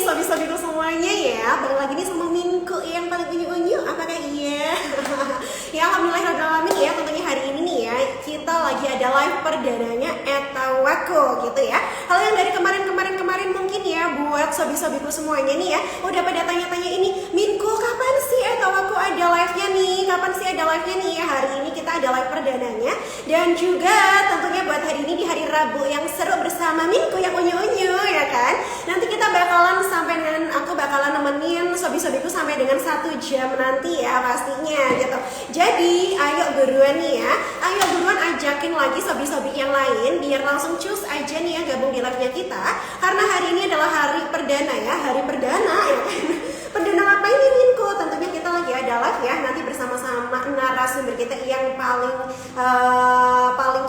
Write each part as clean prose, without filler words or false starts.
sobi-sobiku semuanya ya. Balik lagi nih sama Minku yang paling unyu-unyu. Apakah iya? Ya alhamdulillahirrahmanirrahim ya. Tentunya hari ini nih ya, kita lagi ada live perdananya Etawako gitu ya. Hal yang dari kemarin mungkin ya, buat sobi-sobiku semuanya nih ya, udah pada tanya-tanya ini, Minku kapan sih Etawako ada live-nya nih? Kapan sih ada live-nya nih ya? Hari ini kita ada live perdananya. Dan juga tentunya buat hari ini di hari Rabu yang seru bersama Minku yang unyu-unyu ya kan. Nanti kita bakalan sampai dengan, aku bakalan nemenin sobi-sobiku sampai dengan 1 jam nanti ya pastinya gitu. Jadi ayo buruan nih ya, ayo buruan ajakin lagi sobi-sobi yang lain biar langsung cus aja nih ya gabung di live-nya kita. Karena hari ini adalah hari perdana ya, hari perdana ya kan. Perdana apa ini Minku? Tentunya kita lagi ada live ya, nanti bersama-sama narasumber kita yang paling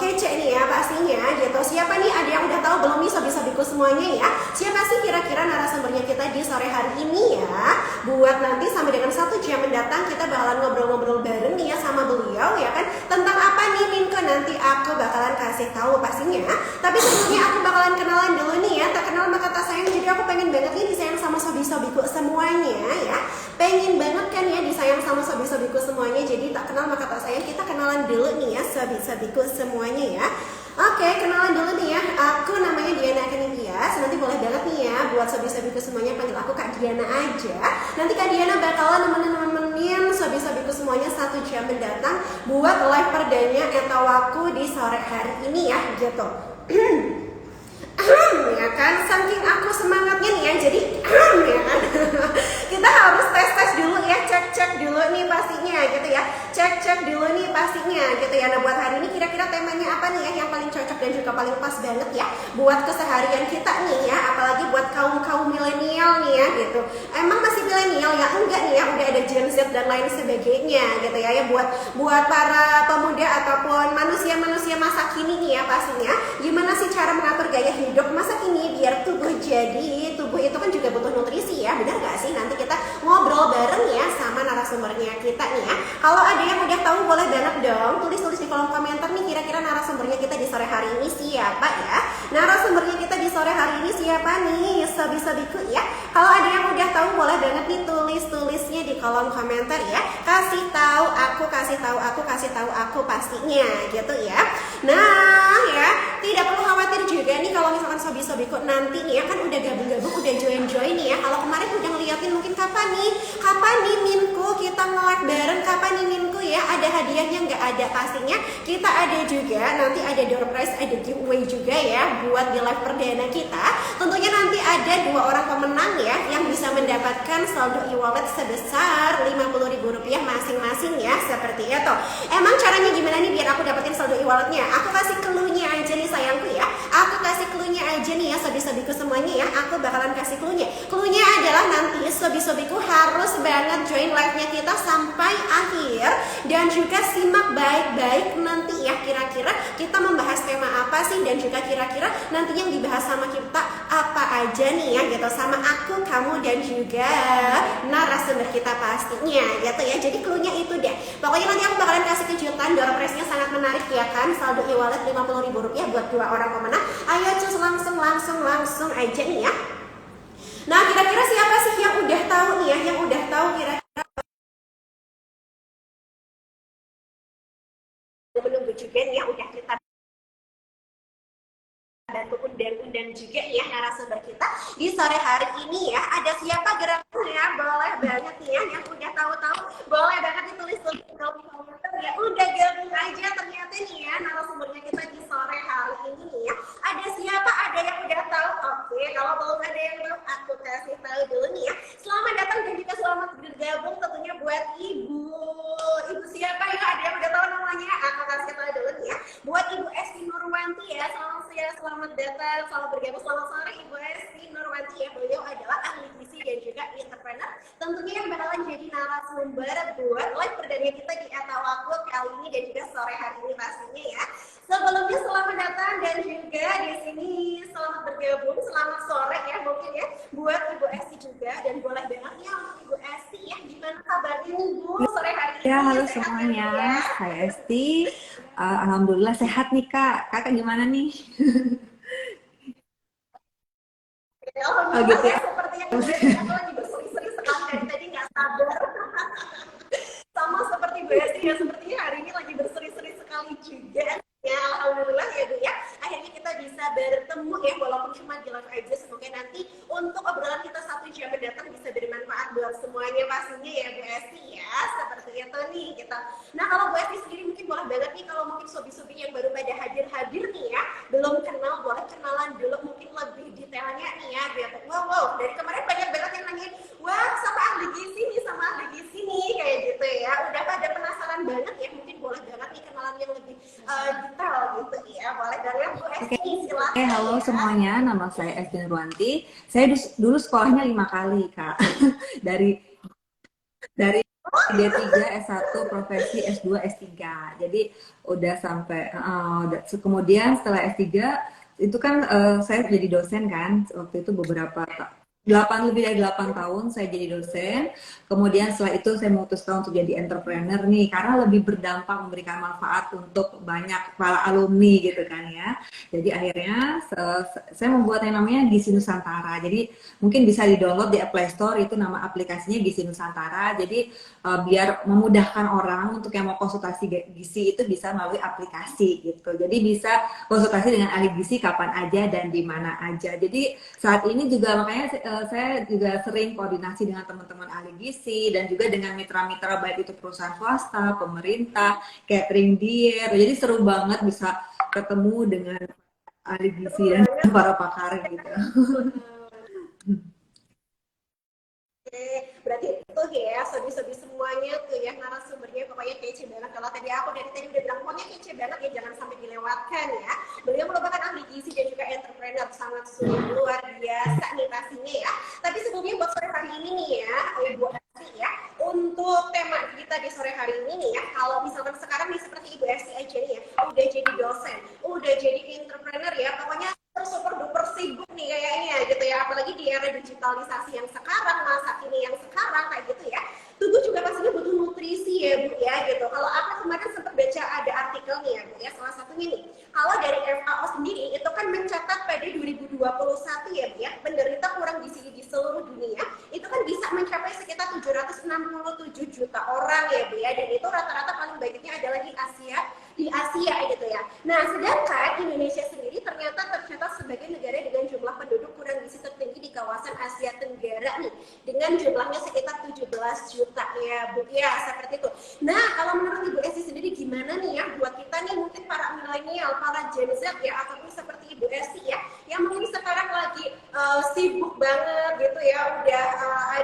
kece nih ya pastinya gitu. Siapa nih, ada yang udah tahu belum nih sobi-sobiku semuanya ya? Siapa sih kira-kira narasumbernya kita di sore hari ini ya? Buat nanti sampai dengan 1 jam mendatang kita bakalan ngobrol-ngobrol bareng nih ya sama beliau ya kan. Tentang apa nih Minku? Nanti aku bakalan kasih tahu pastinya. Tapi sebelumnya aku bakalan kenalan dulu nih ya. Tak kenal maka tak sayang, jadi aku pengen banget nih disayang sama sobi-sobiku semuanya ya. Pengen banget kan ya disayang sama sobi-sobiku semuanya. Jadi tak kenal maka tak sayang, kita kenalan dulu nih ya sobi-sobiku semuanya ya. Oke, kenalan dulu nih ya. Aku namanya Diana Kenitias. Nanti boleh banget nih ya buat sobi-sobiku semuanya panggil aku Kak Diana aja. Nanti Kak Diana bakalan nemenin sobi-sobiku semuanya 1 jam mendatang buat live perdanya Etawaku di sore hari ini ya gitu. Ya kan, saking aku semangatnya nih ya, jadi ya kan. Kita harus tes dulu ya, cek dulu nih pastinya gitu ya, cek dulu nih pastinya gitu ya. Nah buat hari ini kira-kira temanya apa nih ya yang paling cocok dan juga paling pas banget ya buat keseharian kita nih ya, apalagi buat kaum milenial nih ya gitu. Emang masih milenial ya? Enggak nih ya, udah ada Gen Z dan lain sebagainya gitu ya. Buat para pemuda ataupun manusia masa kini nih ya pastinya, gimana sih cara mengatur gaya hidup masa kini biar tubuh itu kan juga butuh nutrisi ya, benar gak sih? Nanti kita ngobrol bareng ya sama narasumbernya kita nih ya. Kalau ada yang udah tahu boleh banget dong tulis di kolom komentar nih kira-kira narasumbernya kita di sore hari ini siapa ya. Narasumbernya kita di sore hari ini siapa nih sobi-sobiku ya. Kalau ada yang udah tahu boleh banget nih tulisnya di kolom komentar ya. Kasih tahu aku pastinya gitu ya. Nah ya, tidak perlu khawatir juga nih kalau misalkan sobi-sobiku nanti nih ya kan udah gabung-gabung, udah join nih ya. Kalau kemarin udah ngeliatin mungkin kapan nih Minku kita nge-live bareng, kapan nih Minku ya ada hadiahnya, nggak ada pastinya kita ada juga, nanti ada door prize, ada giveaway juga ya buat di live perdana kita. Tentunya nanti ada 2 orang pemenang ya yang bisa mendapatkan saldo e-wallet sebesar Rp50.000 masing-masing ya, seperti itu. Emang caranya gimana nih biar aku dapetin saldo e-walletnya? Aku kasih clue-nya aja nih sayangku ya. Aku kasih clue-nya aja nih ya sobi-sobiku semuanya ya. Aku bakalan kasih clue-nya. Clue-nya adalah nanti sobi-sobiku harus banget join live-nya kita sampai akhir dan juga simak baik-baik nanti ya kira-kira kita membahas tema apa sih, dan juga kira-kira nanti yang dibahas sama kita apa aja nih ya gitu, sama aku, kamu dan juga narasumber kita pastinya gitu ya. Jadi clue-nya itu deh. Pokoknya nanti aku bakalan kasih kejutan, door prize-nya sangat menarik ya kan. Saldo e-wallet Rp50.000 buat 2 orang pemenang. Ayo cus langsung aja nih ya. Nah kira-kira siapa sih yang udah tahu nih ya, yang udah tahu kira-kira menunggu juga nih ya, udah kita bantu undang juga ya narasumber kita di sore hari ini ya. Ada siapa geraknya? Boleh banget nih ya yang udah tahu-tahu, boleh banget ditulis di kolom komentar ya. Udah gabung aja ternyata nih ya narasumbernya kita di sore hari ini nih ya. Ada siapa? Ada yang udah tahu? Oke, kalau belum ada yang tahu aku kasih tahu dulu nih ya. Selamat datang dan juga selamat bergabung tentunya buat Ibu siapa ya? Ada yang udah tahu namanya? Aku kasih tahu dulu nih ya. Buat Ibu Esti Nurwanti ya, selamat datang, selamat bergabung, selamat sore Ibu Esti Nurwanti ya. Beliau adalah ahli gizi dan juga entrepreneur. Tentunya yang bakalan jadi narasumber buat live perdana kita di Etawaku kali ini dan juga sore hari ini pastinya ya. Sebelumnya selamat datang dan juga di sini selamat bergabung, selamat sore ya mungkin ya buat Ibu Esti juga, dan boleh banget ya untuk Ibu Esti ya, gimana kabarnya nih Bu sore hari ini? Ya, halo semuanya, saya Esti. Alhamdulillah sehat nih Kak. Kakak gimana nih? Oh Alhamdulillah gitu ya, ya. seperti yang Bu Esti, aku lagi berseri-seri sekali dari tadi nggak sabar. Sama seperti Bu Esti ya, sepertinya hari ini lagi berseri-seri sekali juga. Ya, alhamdulillah ya Bu ya. Akhirnya kita bisa bertemu ya, walaupun cuma di live aja. Semoga nanti untuk obrolan kita 1 jam mendatang bisa bermanfaat buat semuanya pastinya ya Bu Esti ya. Seperti itu nih kita. Nah kalau Bu Esti sendiri mungkin boleh banget nih, kalau mungkin sobi-sobi yang baru pada hadir-hadir nih ya, belum kenal, boleh kenalan dulu mungkin lebih detailnya nih ya. Biar wow, dari kemarin banyak banget yang nanyain, wah sama ahli gizi nih, sama ahli gizi nih, kayak gitu ya. Udah pada penasaran banget ya, mungkin boleh banget nih kenalan yang lebih detail gitu ya. Boleh banget Bu Oke, Esti, silahkan halo ya. semuanya, nama saya Esti Nurwanti. Saya dulu sekolahnya 5 kali, Kak. Dari dari D3, S1, profesi S2, S3. Jadi udah sampai kemudian setelah S3 itu kan saya jadi dosen kan. Waktu itu beberapa 8 tahun saya jadi dosen. Kemudian setelah itu saya memutuskan untuk jadi entrepreneur nih karena lebih berdampak, memberikan manfaat untuk banyak para alumni gitu kan ya. Jadi akhirnya saya membuat yang namanya Gizi Nusantara. Jadi mungkin bisa di-download di Play Store, itu nama aplikasinya Gizi Nusantara. Jadi biar memudahkan orang untuk yang mau konsultasi gizi itu bisa melalui aplikasi gitu. Jadi bisa konsultasi dengan ahli gizi kapan aja dan di mana aja. Jadi saat ini juga makanya saya juga sering koordinasi dengan teman-teman ahli gizi dan juga dengan mitra-mitra baik itu perusahaan swasta, pemerintah, catering diet. Jadi seru banget bisa ketemu dengan ahli gizi dan para pakar gitu. Oke, berarti itu ya, sobi-sobi semuanya tuh ya, narasumbernya pokoknya kece banget. Kalau tadi aku dari tadi udah bilang pokoknya kece banget ya, jangan sampai dilewatkan ya. Beliau merupakan ahli gizi dan juga entrepreneur, sangat sungguh luar biasa nih pastinya ya. Tapi sebelumnya buat sore hari ini nih ya, Ibu Esti ya, untuk tema kita di sore hari ini nih ya, kalau misalkan sekarang nih seperti Ibu Esti aja nih ya, udah jadi dosen, udah jadi entrepreneur ya, pokoknya super duper sibuk nih kayaknya gitu ya, apalagi di era digitalisasi yang sekarang, masa kini yang sekarang kayak gitu ya. Tubuh juga pastinya butuh nutrisi ya Bu ya gitu. Kalau aku kemarin sempat baca ada artikel nih ya Bu ya, salah satunya nih, kalau dari FAO sendiri itu kan mencatat pada 2021 ya Bu ya, penderita kurang gizi di seluruh dunia itu kan bisa mencapai sekitar 767 juta orang ya Bu ya, dan itu rata-rata paling banyaknya adalah di Asia gitu ya. Nah, sedangkan Indonesia sendiri ternyata tercatat sebagai negara dengan jumlah penduduk kurang gizi tertinggi di kawasan Asia Tenggara nih, dengan jumlahnya sekitar 17 juta ya Bu ya, seperti itu. Nah, kalau menurut Ibu Esti sendiri gimana nih ya buat kita nih, mungkin para milenial, para Gen Z ya, ataupun seperti Ibu Esti ya, yang mungkin sekarang lagi sibuk banget gitu ya, udah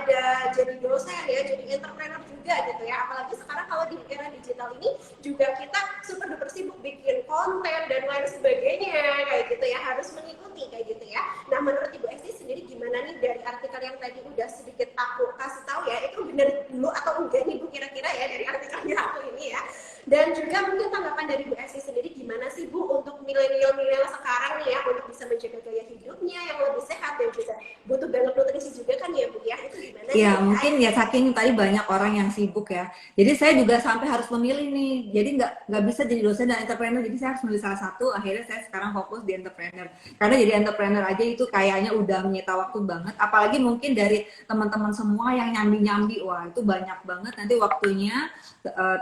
ada jadi dosen ya, jadi entrepreneur juga gitu ya, apalagi sekarang kalau di era digital ini juga kita super duper sibuk bikin konten dan lain sebagainya kayak gitu ya, harus mengikuti kayak gitu ya. Nah menurut Ibu Esti sendiri gimana nih, dari artikel yang tadi udah sedikit aku kasih tahu ya, itu benar dulu atau enggak nih Bu kira-kira ya dari artikelnya aku ini ya. Dan juga mungkin tanggapan dari Bu Esti sendiri gimana sih Bu untuk milenial sekarang nih ya, untuk bisa menjaga gaya hidupnya yang lebih sehat dan juga butuh banget nutrisi juga kan ya Bu ya, itu gimana Ya sih? mungkin ya saking tadi banyak orang yang sibuk ya. Jadi saya juga sampai harus memilih nih. Jadi nggak bisa jadi dosen dan entrepreneur. Jadi saya harus memilih salah satu. Akhirnya saya sekarang fokus di entrepreneur. Karena jadi entrepreneur aja itu kayaknya udah menyita waktu banget. Apalagi mungkin dari teman-teman semua yang nyambi-nyambi. Wah itu banyak banget. Nanti waktunya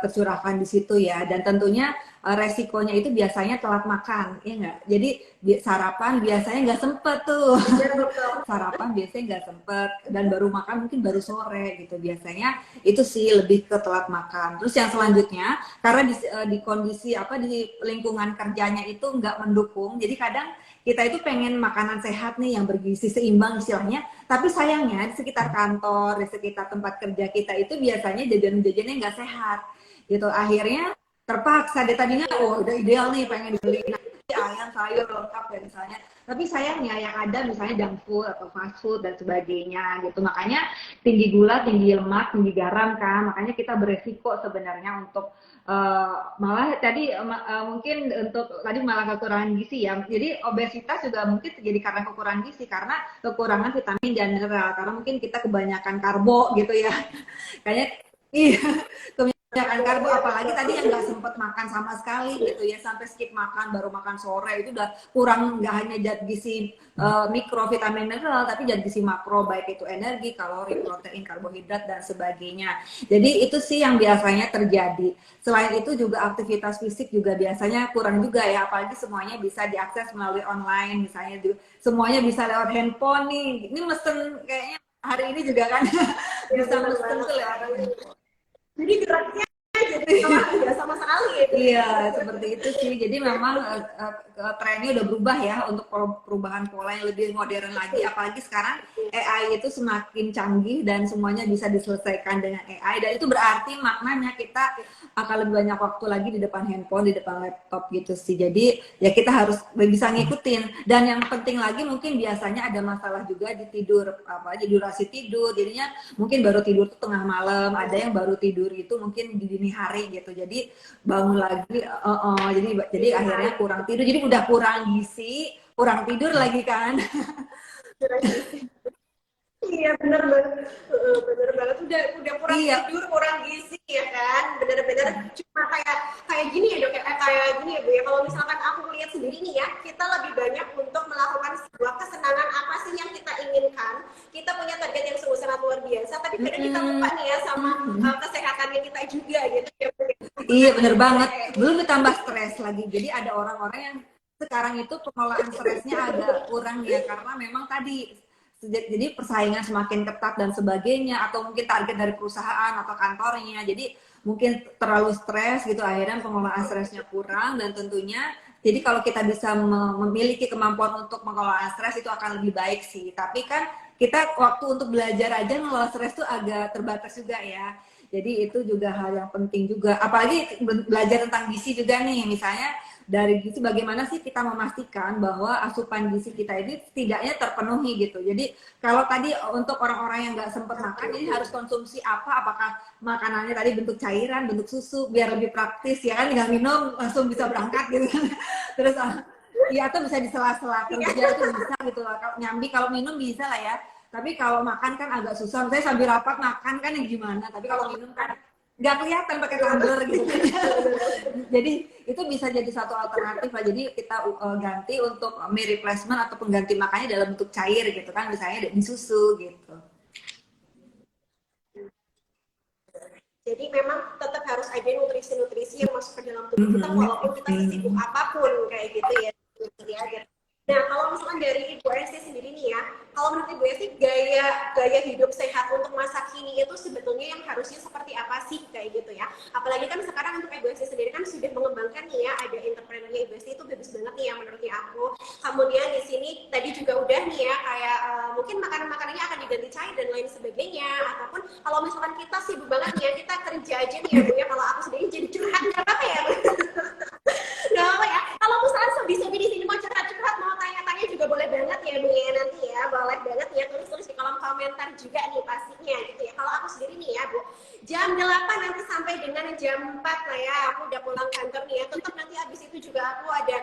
tercurahkan di situ ya. Dan tentunya resikonya itu biasanya telat makan, ya nggak? Jadi sarapan biasanya nggak sempet tuh. Sarapan biasanya nggak sempet dan baru makan mungkin baru sore gitu, biasanya itu sih lebih ke telat makan. Terus yang selanjutnya karena di kondisi di lingkungan kerjanya itu nggak mendukung, jadi kadang kita itu pengen makanan sehat nih yang bergizi seimbang istilahnya, tapi sayangnya di sekitar kantor, di sekitar tempat kerja kita itu biasanya jajanan-jajannya nggak sehat gitu. Akhirnya terpaksa deh, tadinya udah ideal nih pengen beli ayam sayur lengkap ya misalnya, tapi sayangnya yang ada misalnya junk food atau fast food dan sebagainya gitu, makanya tinggi gula, tinggi lemak, tinggi garam kan, makanya kita beresiko sebenarnya untuk malah tadi mungkin untuk tadi malah kekurangan gizi ya, jadi obesitas juga mungkin terjadi karena kekurangan gizi, karena kekurangan vitamin dan mineral, karena mungkin kita kebanyakan karbo gitu ya kayaknya. Iya, ya kan karbo, apalagi tadi yang nggak sempet makan sama sekali gitu ya, sampai skip makan baru makan sore itu udah kurang, nggak hanya zat gizi mikro, vitamin, mineral, tapi zat gizi makro, baik itu energi, kalori, protein, karbohidrat dan sebagainya. Jadi itu sih yang biasanya terjadi. Selain itu juga aktivitas fisik juga biasanya kurang juga ya, apalagi semuanya bisa diakses melalui online, misalnya semuanya bisa lewat handphone nih. Ini mesen kayaknya hari ini juga kan bisa mesen tuh lewat handphone. Jadi geraknya jadi nggak sama sekali gitu. Iya, seperti itu sih. Jadi memang trennya udah berubah ya untuk perubahan pola yang lebih modern lagi. Apalagi sekarang AI itu semakin canggih dan semuanya bisa diselesaikan dengan AI. Dan itu berarti maknanya kita akan lebih banyak waktu lagi di depan handphone, di depan laptop gitu sih. Jadi ya kita harus bisa ngikutin. Dan yang penting lagi mungkin biasanya ada masalah juga di tidur, apa aja durasi tidur. Jadinya mungkin baru tidur tuh tengah malam. Ada yang baru tidur itu mungkin di dini hari gitu. Jadi bangun lagi, jadi akhirnya kurang tidur, jadi udah kurang gizi, kurang tidur lagi kan. Iya bener banget udah kurang Iya. tidur, kurang gizi ya kan, bener-bener cuma kayak gini ya dok, kayak gini ya bu ya. Kalau misalkan aku lihat sendiri nih ya, kita lebih banyak untuk melakukan sebuah kesenangan apa sih yang kita inginkan. Kita punya target yang sangat luar biasa, tapi kadang kita lupa nih ya sama kesehatannya kita juga gitu ya. Iya bener banget, belum ditambah stres lagi. Jadi ada orang-orang yang sekarang itu pengelolaan stresnya agak kurang ya, karena memang tadi jadi persaingan semakin ketat dan sebagainya, atau mungkin target dari perusahaan atau kantornya, jadi mungkin terlalu stres gitu, akhirnya pengelolaan stresnya kurang. Dan tentunya jadi kalau kita bisa memiliki kemampuan untuk mengelola stres itu akan lebih baik sih. Tapi kan kita waktu untuk belajar aja mengelola stres itu agak terbatas juga ya. Jadi itu juga hal yang penting juga. Apalagi belajar tentang gizi juga nih. Misalnya dari gizi, bagaimana sih kita memastikan bahwa asupan gizi kita ini setidaknya terpenuhi gitu. Jadi kalau tadi untuk orang-orang yang nggak sempat makan, jadi harus konsumsi apa? Apakah makanannya tadi bentuk cairan, bentuk susu, biar lebih praktis ya kan, tinggal minum langsung bisa berangkat gitu kan. Terus ya atau bisa di sela-sela kerja itu bisa gitu lah. Kalau nyambi, kalau minum bisa lah ya. Tapi kalau makan kan agak susah. Saya sambil rapat makan kan yang gimana. Tapi kalau minum kan nggak kelihatan pakai tumbler gitu. Jadi itu bisa jadi satu alternatif lah. Jadi kita ganti untuk mie replacement atau pengganti makannya dalam bentuk cair gitu kan. Misalnya di susu gitu. Jadi memang tetap harus ada nutrisi-nutrisi yang masuk ke dalam tubuh kita walaupun kita sesibuk apapun kayak gitu ya. Nah, kalau misalkan dari Ibu Esti sendiri nih ya, kalau menurut Ibu Esti gaya hidup sehat untuk masa kini itu sebetulnya yang harusnya seperti apa sih kayak gitu ya? Apalagi kan sekarang untuk Ibu Esti sendiri kan sudah mengembangkan nih ya, ada entrepreneurnya Ibu Esti itu bagus banget nih ya menurutnya aku. Kemudian di sini tadi juga udah nih ya kayak mungkin makanan-makanannya akan diganti cair dan lain sebagainya, ataupun kalau misalkan kita sibuk banget nih ya, kita kerja aja nih ya Bu ya. Kalau aku sendiri jadi curhat nggak apa-apa ya Bu? Nggak apa ya. Kalau misalkan sobi-sobi di sini mau curhat-curhat, mau tanya-tanya juga boleh banget ya Bu ya, nanti ya boleh banget ya, tulis-tulis di kolom komentar juga nih pastinya gitu ya. Kalau aku sendiri nih ya Bu, jam 8 nanti sampai dengan jam 4 lah ya, aku udah pulang kantor nih ya. Tetap nanti abis itu juga aku ada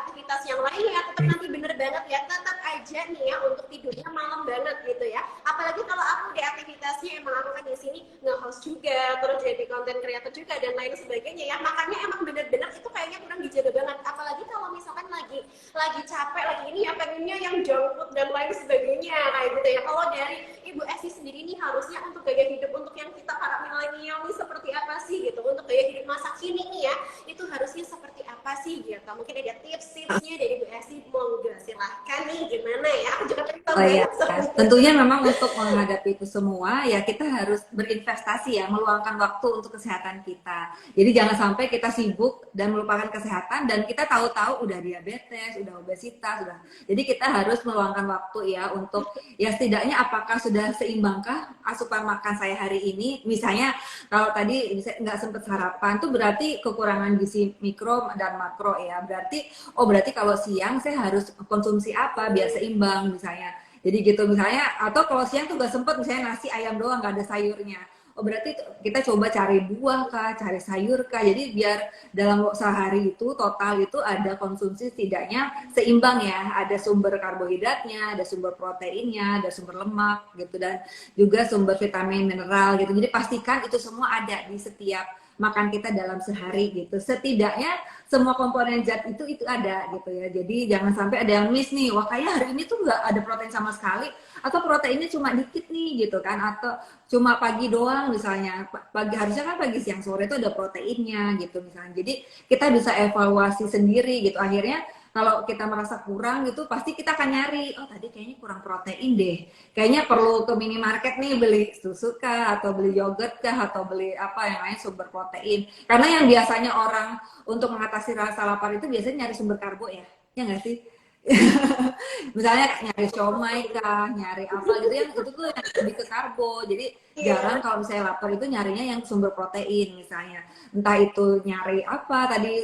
aktivitas yang lain ya, tetap nanti bener banget ya, tetap aja nih ya untuk tidurnya malam banget gitu ya. Apalagi kalau aku di aktivitasnya emang aku kan di sini nge-host juga, terus jadi konten kreator juga dan lain sebagainya ya. Makanya emang bener-bener itu kayaknya kurang dijaga banget. Apalagi kalau misalkan lagi capek lagi ini ya, pengennya yang junk food dan lain sebagainya kayak gitu ya. Kalau dari Ibu Esti sendiri nih harusnya untuk gaya hidup untuk yang kita para milenial nih seperti apa sih gitu, untuk gaya hidup masa kini nih ya, itu harusnya seperti apa sih gitu. Mungkin ada tips-tipsnya dari Ibu Esti, monggo silahkan nih gimana ya. Aku juga pengen tahu Iya, banget. tentunya memang untuk menghadapi itu semua ya kita harus berinvestasi ya, meluangkan waktu untuk kesehatan kita. Jadi jangan sampai kita sibuk dan melupakan kesehatan dan kita tahu-tahu udah diabetes, udah obesitas, udah. Jadi kita harus meluangkan waktu ya untuk ya setidaknya apakah sudah seimbangkah asupan makan saya hari ini. Misalnya kalau tadi nggak sempat sarapan tuh berarti kekurangan gizi mikro dan makro ya. Berarti kalau siang saya harus konsumsi apa biar seimbang misalnya. Jadi gitu misalnya, atau kalau siang tuh gak sempet misalnya nasi ayam doang, gak ada sayurnya. oh berarti kita coba cari buah kah, cari sayur kah. Jadi biar dalam sehari itu total itu ada konsumsi setidaknya seimbang ya. Ada sumber karbohidratnya, ada sumber proteinnya, ada sumber lemak gitu dan juga sumber vitamin, mineral gitu. Jadi pastikan itu semua ada di setiap makan kita dalam sehari gitu. Setidaknya semua komponen zat itu ada gitu ya. Jadi jangan sampai ada yang miss nih. Wah kayak hari ini tuh nggak ada protein sama sekali atau proteinnya cuma dikit nih gitu kan atau cuma pagi doang misalnya. Pagi harusnya kan pagi siang sore itu ada proteinnya gitu misalnya. Jadi kita bisa evaluasi sendiri gitu. Akhirnya kalau kita merasa kurang gitu pasti kita akan nyari, oh tadi kayaknya kurang protein deh, kayaknya perlu ke minimarket nih beli susu kah atau beli yogurt kah atau beli apa yang lain sumber protein, karena yang biasanya orang untuk mengatasi rasa lapar itu biasanya nyari sumber karbo ya nggak sih? Misalnya nyari siomay kah, nyari apa gitu yang itu tuh yang lebih ke karbo. Jadi jarang kalau misalnya lapar itu nyarinya yang sumber protein misalnya. Entah itu nyari apa tadi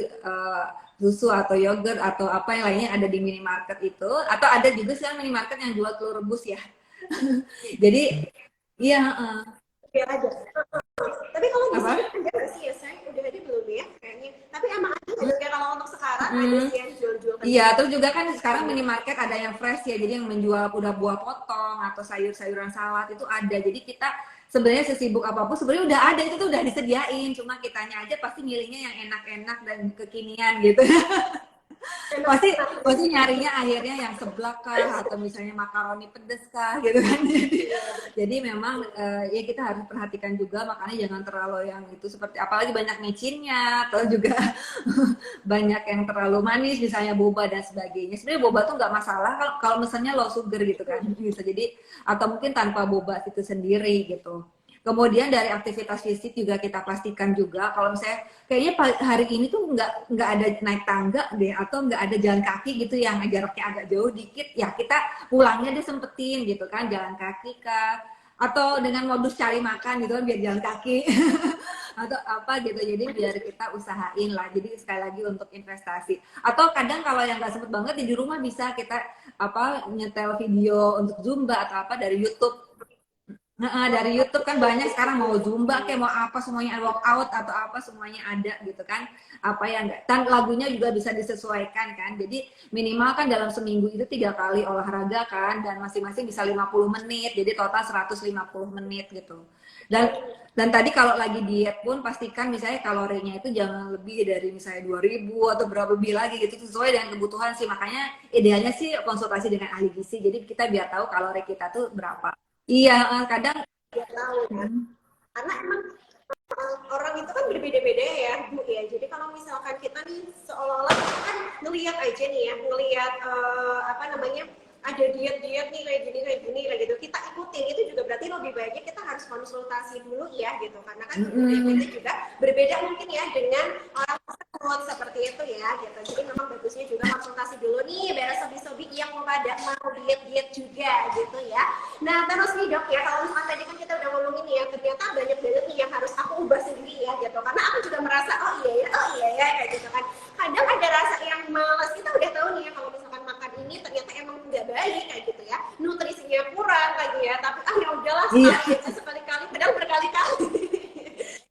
susu atau yogurt atau apa yang lainnya ada di minimarket itu atau ada juga sih minimarket yang jual telur rebus ya. Jadi iya Ya ada. Tapi kalau di apa? sini ada nggak sih ya, saya udah ada belum ya kayaknya. Tapi emang ada nggak ya kalau untuk sekarang ada Hmm. sih yang jual-jual kayak Iya, gitu. terus juga kan sekarang minimarket ada yang fresh ya, jadi yang menjual udah buah potong atau sayur-sayuran salad itu ada. Jadi kita sebenarnya sesibuk apapun sebenarnya udah ada itu tuh udah disediain, cuma kitanya aja pasti milihnya yang enak-enak dan kekinian gitu. pasti Enak-enak. pasti nyarinya akhirnya yang seblak kah atau misalnya makaroni pedes kah gitu kan. Jadi memang ya kita harus perhatikan juga makanya jangan terlalu yang itu seperti apalagi banyak micinnya atau juga banyak yang terlalu manis misalnya boba dan sebagainya. Sebenarnya boba tuh nggak masalah kalau misalnya low sugar gitu kan bisa jadi atau mungkin tanpa boba itu sendiri gitu. Kemudian dari aktivitas fisik juga kita pastikan juga kalau misalnya kayaknya hari ini tuh nggak ada naik tangga deh atau nggak ada jalan kaki gitu yang jaraknya agak jauh dikit ya kita pulangnya deh sempetin gitu kan jalan kaki kah atau dengan modus cari makan gitu kan biar jalan kaki atau apa gitu jadi biar kita usahain lah jadi sekali lagi untuk investasi atau kadang kalau yang nggak sempet banget di rumah bisa kita apa nyetel video untuk Zumba atau apa dari YouTube. Nah, dari YouTube kan banyak sekarang mau Zumba kayak mau apa semuanya workout atau apa semuanya ada gitu kan apa yang enggak dan lagunya juga bisa disesuaikan kan jadi minimal kan dalam seminggu itu 3 kali olahraga kan dan masing-masing bisa 50 menit jadi total 150 menit gitu dan tadi kalau lagi diet pun pastikan misalnya kalorinya itu jangan lebih dari misalnya 2000 atau berapa lebih lagi gitu sesuai dengan kebutuhan sih makanya idealnya sih konsultasi dengan ahli gizi jadi kita biar tahu kalori kita tuh berapa. Iya, kadang Ya tahu kan. Karena emang orang itu kan berbeda-beda ya Bu ya. Jadi kalau misalkan kita nih seolah-olah kita kan ngelihat aja nih ya, ngelihat apa namanya ada diet-diet nih kayak gini kayak gitu. Kita ikutin itu juga berarti lebih baiknya kita harus konsultasi dulu ya gitu. Karena kan kita juga berbeda mungkin ya dengan orang tersebut seperti itu ya gitu. Jadi memang bagusnya juga konsultasi dulu nih biar sobi-sobi yang mau diet-diet juga gitu ya. Nah terus nih dok ya kalau misalkan tadi kan kita udah ngomongin ya ternyata banyak banget nih yang harus aku ubah sendiri ya gitu. Karena aku juga merasa oh iya ya kayak gitu kan. Kadang ada rasa yang malas kita udah tahu nih ya kalau misalkan makan ini ternyata emang nggak baik kayak gitu ya. Nutrisinya kurang lagi ya. Tapi ya udahlah sekali-kali padahal berkali-kali.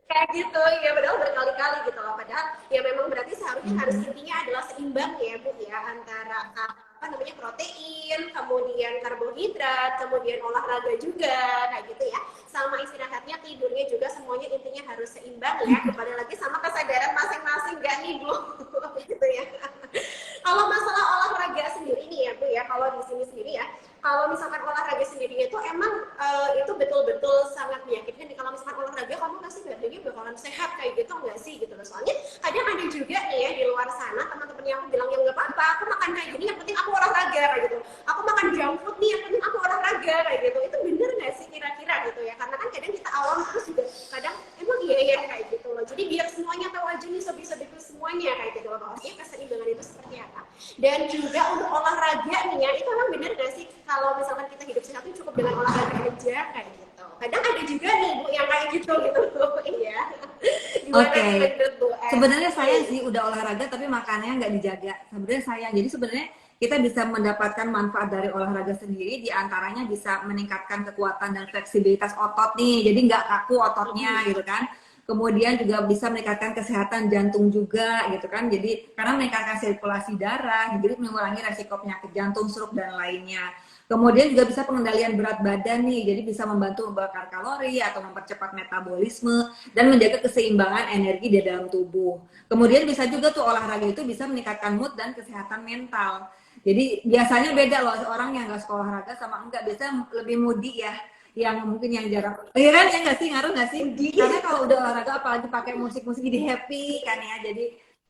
Kayak gitu ya padahal berkali-kali gitu loh padahal ya memang berarti seharusnya harus intinya adalah seimbang ya Bu ya antara apa namanya protein kemudian karbohidrat kemudian olahraga juga kayak gitu ya sama istirahatnya tidurnya juga semuanya intinya harus seimbang ya kembali lagi sama kesadaran masing-masing gak nih Bu gitu ya. Kalau masalah olahraga sendiri nih ya Bu ya kalau di sini sendiri ya kalau misalkan olahraga sendiri itu emang itu betul-betul sangat meyakinkan kalau misalkan olahraga kamu pasti badannya bakalan sehat kayak gitu nggak sih gitu loh soalnya kadang ada juga nih ya di luar sana teman-teman yang aku bilang yang nggak apa-apa aku makan kayak gini yang penting aku olahraga kayak gitu aku makan junk food nih yang penting aku olahraga kayak gitu itu bener nggak sih kira-kira gitu ya karena kan kadang kita awam terus juga kadang emang iya ya kayak gitu loh jadi biar semuanya tahu aja nih sobi-sobiku semuanya kayak gitu loh maksudnya keseimbangan itu seperti apa dan juga untuk olahraga nih ya itu emang bener nggak sih kalau misalkan kita hidup sehat itu cukup dengan olahraga aja kayak gitu. Kadang ada juga nih Bu yang kayak gitu gitu. Iya. Gimana Oke, nih menurut Bu? sebenarnya sayang sih udah olahraga tapi makanannya nggak dijaga. Sebenarnya sayang. Jadi sebenarnya kita bisa mendapatkan manfaat dari olahraga sendiri, diantaranya bisa meningkatkan kekuatan dan fleksibilitas otot nih. Jadi nggak kaku ototnya gitu kan. Kemudian juga bisa meningkatkan kesehatan jantung juga gitu kan. Jadi karena meningkatkan sirkulasi darah, jadi mengurangi resiko penyakit jantung, stroke dan lainnya. Kemudian juga bisa pengendalian berat badan nih, jadi bisa membantu membakar kalori atau mempercepat metabolisme dan menjaga keseimbangan energi di dalam tubuh. Kemudian bisa juga tuh olahraga itu bisa meningkatkan mood dan kesehatan mental. Jadi biasanya beda loh orang yang nggak suka olahraga sama enggak, biasanya lebih moody ya, yang mungkin yang jarang. Iya kan ya nggak sih, ngaruh nggak sih? Karena kalau udah olahraga apalagi pakai musik-musik jadi happy kan ya,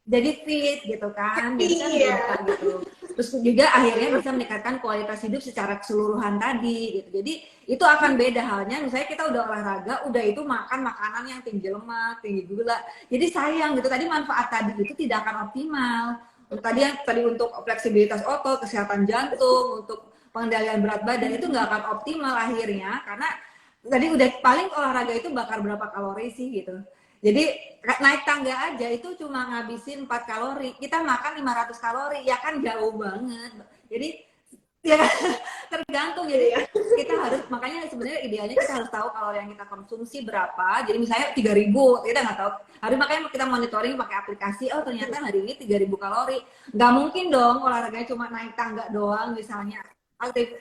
jadi fit gitu kan, jadi kan Iya. beda gitu. Terus juga akhirnya bisa meningkatkan kualitas hidup secara keseluruhan tadi gitu. Jadi itu akan beda halnya misalnya kita udah olahraga, udah itu makan makanan yang tinggi lemak, tinggi gula. Jadi sayang gitu, tadi manfaat tadi itu tidak akan optimal. Tadi untuk fleksibilitas otot, kesehatan jantung, untuk pengendalian berat badan itu nggak akan optimal akhirnya karena tadi udah paling olahraga itu bakar berapa kalori sih gitu. Jadi naik tangga aja itu cuma ngabisin 4 kalori. Kita makan 500 kalori, ya kan jauh banget. Jadi ya tergantung. Jadi kita harus, makanya sebenarnya idealnya kita harus tahu kalori yang kita konsumsi berapa. Jadi misalnya 3.000, kita nggak tahu. Harus makanya kita monitoring pakai aplikasi. Oh ternyata hari ini 3.000 kalori. Nggak mungkin dong olahraganya cuma naik tangga doang misalnya. Aktif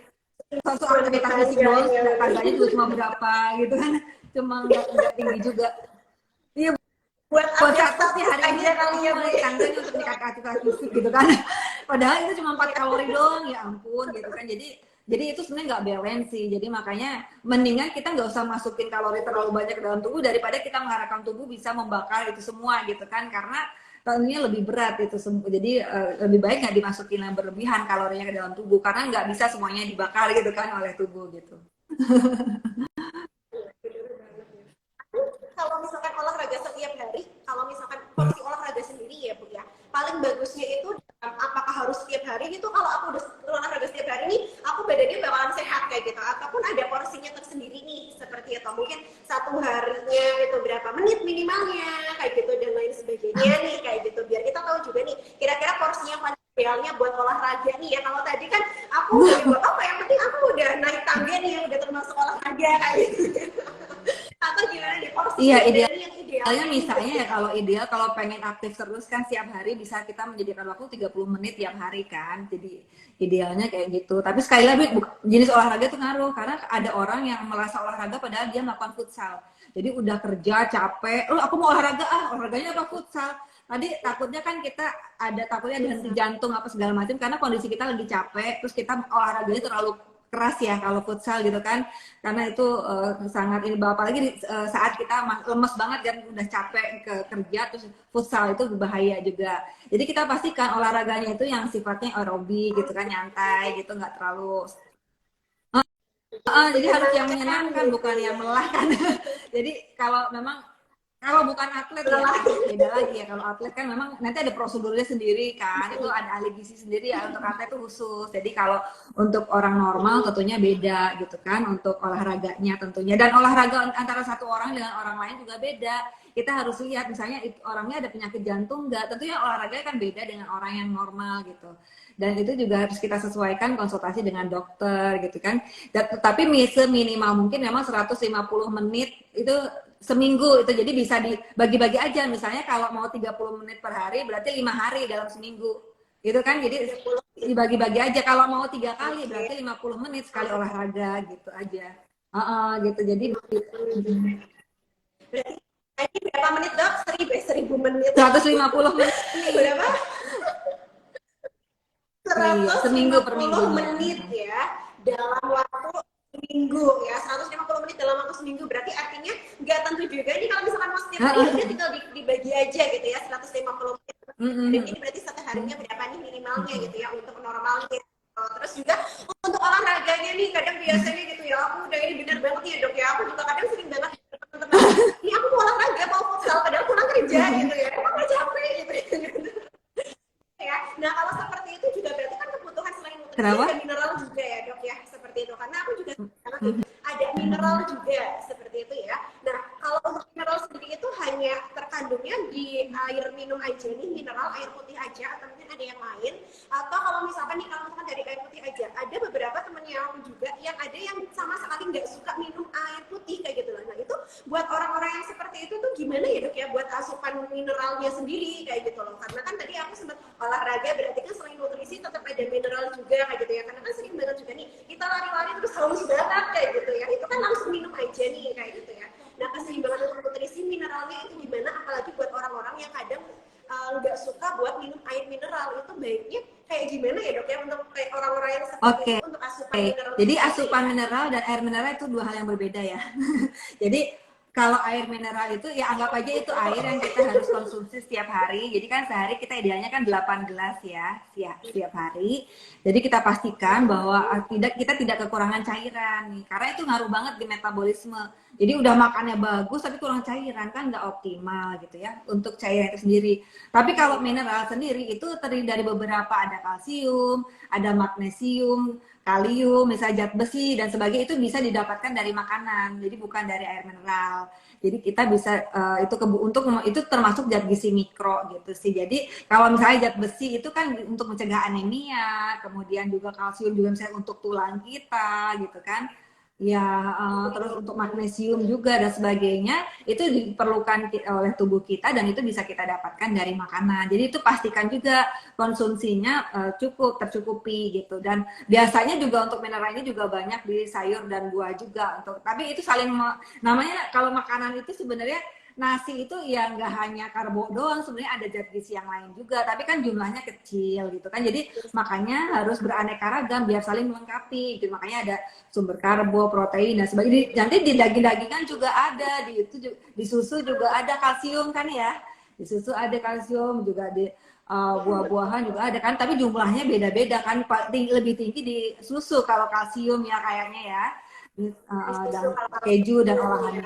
sosok aktivitas fisik doang, tangganya juga cuma berapa gitu kan. Cuma nggak tinggi juga. Iya, Buat buat update satu sih status hari ini aja aku kali ya mau Bu. naik tangganya untuk meningkatkan aktivitas fisik gitu kan. Padahal itu cuma 4 kalori doang, ya ampun gitu kan. Jadi itu sebenarnya nggak balance sih. Jadi makanya mendingan kita nggak usah masukin kalori terlalu banyak ke dalam tubuh daripada kita mengharapkan tubuh bisa membakar itu semua gitu kan. Karena tentunya lebih berat itu semua. Jadi lebih baik nggak dimasukin yang berlebihan kalorinya ke dalam tubuh karena nggak bisa semuanya dibakar gitu kan oleh tubuh gitu. Kalau misalkan olahraga setiap hari, kalau misalkan porsi olahraga sendiri ya Bu ya, paling bagusnya itu apakah harus setiap hari gitu? Kalau aku udah olahraga setiap hari nih, aku badannya bakalan sehat kayak gitu, ataupun ada porsinya tersendiri nih seperti itu. Mungkin satu harinya itu berapa menit minimalnya kayak gitu dan lain sebagainya nih kayak gitu. Biar kita tahu juga nih kira-kira porsinya paling idealnya buat olahraga nih ya. Kalau tadi kan aku udah buat apa? Yang penting aku udah naik tangga nih, udah termasuk olahraga kayak gitu. Atau gimana nih porsi Iya, dari yang ideal? idealnya misalnya ya kalau ideal kalau pengen aktif terus kan setiap hari bisa kita menjadikan waktu 30 menit tiap hari kan. Jadi idealnya kayak gitu. Tapi sekali lagi jenis olahraga itu ngaruh karena ada orang yang merasa olahraga padahal dia melakukan futsal. Jadi udah kerja capek, oh aku mau olahraga olahraganya apa futsal. Tadi takutnya kan kita takutnya ada henti jantung apa segala macam karena kondisi kita lagi capek, terus kita olahraganya terlalu keras ya kalau futsal gitu kan, karena itu sangat ini apalagi saat kita lemes banget kan udah capek ke kerja, terus futsal itu berbahaya juga. Jadi kita pastikan olahraganya itu yang sifatnya aerobik gitu kan, nyantai gitu, nggak terlalu jadi harus yang menyenangkan bukan yang melelahkan. Jadi kalau bukan atlet ya beda lagi ya. Kalau atlet kan memang nanti ada prosedurnya sendiri kan, itu ada ahli gizi sendiri ya, untuk atlet itu khusus. Jadi kalau untuk orang normal tentunya beda gitu kan, untuk olahraganya tentunya. Dan olahraga antara satu orang dengan orang lain juga beda. Kita harus lihat misalnya orangnya ada penyakit jantung nggak, tentunya olahraganya kan beda dengan orang yang normal gitu. Dan itu juga harus kita sesuaikan konsultasi dengan dokter gitu kan. Tapi seminimal mungkin memang 150 menit itu seminggu itu, jadi bisa dibagi-bagi aja. Misalnya kalau mau 30 menit per hari berarti 5 hari dalam seminggu gitu kan, jadi dibagi-bagi aja. Kalau mau 3 kali berarti 50 menit sekali olahraga gitu aja. Gitu jadi Berarti ini berapa menit Dok? 1000 menit. 150 menit Berapa? iya, seminggu per 150 minggunya. menit ya dalam waktu seminggu ya, 150 menit dalam waktu seminggu. Berarti artinya nggak tentu juga ini kalau misalkan mau setiap hari udah tinggal dibagi aja gitu ya, 150 menit. Jadi ini berarti satu harinya berapa nih minimalnya gitu ya untuk normalnya. Terus juga untuk olahraganya nih kadang biasanya gitu ya, aku udah ini bener banget ya Dok ya, aku juga kadang sering banget teman-teman ini aku mau olahraga mau futsal padahal pulang kerja gitu ya, emang gak capek gitu ya. Nah kalau seperti itu juga berarti kan kebutuhan selain nutrisi Kenapa? ada mineral juga ya Dok ya, seperti itu. Karena aku juga ada mineral juga seperti itu ya. Nah, kalau untuk mineral sendiri itu hanya terkandungnya di air minum aja nih, mineral air putih aja, atau mungkin ada yang lain. Atau kalau misalkan nih, kalau misalkan dari air putih aja, ada beberapa temennya aku juga yang ada yang sama sekali nggak suka minum air putih kayak gitu lah. Nah, itu buat orang-orang yang seperti itu tuh gimana ya dok ya, buat asupan mineralnya sendiri kayak gitu loh. Karena kan tadi aku sempat olahraga, berarti kan selain nutrisi tetap ada mineral juga kayak gitu ya. Karena kan sering banget juga nih kita lari-lari terus haus banget kayak gitu ya, itu kan langsung minum aja nih kayak gitu ya. Nah, keseimbangan untuk nutrisi mineralnya itu gimana, apalagi buat orang-orang yang kadang nggak suka buat minum air mineral, itu baiknya kayak gimana ya dok ya, untuk kayak orang-orang yang seperti itu untuk asupan mineral. Jadi asupan mineral dan air mineral itu dua hal yang berbeda ya. Jadi kalau air mineral itu ya anggap aja itu air yang kita harus konsumsi setiap hari. Jadi kan sehari kita idealnya kan 8 gelas ya setiap hari. Jadi kita pastikan bahwa kita tidak kekurangan cairan nih, karena itu ngaruh banget di metabolisme. Jadi udah makannya bagus tapi kurang cairan kan nggak optimal gitu ya untuk cairan itu sendiri. Tapi kalau mineral sendiri itu terdiri dari beberapa, ada kalsium, ada magnesium, kalium, misalnya zat besi dan sebagainya, itu bisa didapatkan dari makanan, jadi bukan dari air mineral. Jadi kita bisa itu termasuk zat gizi mikro gitu sih. Jadi kalau misalnya zat besi itu kan untuk mencegah anemia, kemudian juga kalsium juga misalnya untuk tulang kita gitu kan. Ya, terus untuk magnesium juga dan sebagainya itu diperlukan oleh tubuh kita dan itu bisa kita dapatkan dari makanan. Jadi itu pastikan juga konsumsinya tercukupi gitu. Dan biasanya juga untuk mineral ini juga banyak di sayur dan buah juga. Tapi itu namanya kalau makanan itu sebenarnya nasi itu ya nggak hanya karbo doang, sebenarnya ada zat gizi yang lain juga, tapi kan jumlahnya kecil gitu kan. Jadi makanya harus beraneka ragam biar saling melengkapi gitu. Makanya ada sumber karbo, protein dan sebagainya. Nanti di daging-dagingan juga ada, di susu juga ada kalsium kan ya. Di susu ada kalsium, juga di buah-buahan juga ada kan, tapi jumlahnya beda-beda kan. Lebih tinggi di susu kalau kalsium ya kayaknya ya. Dan keju dan olahannya.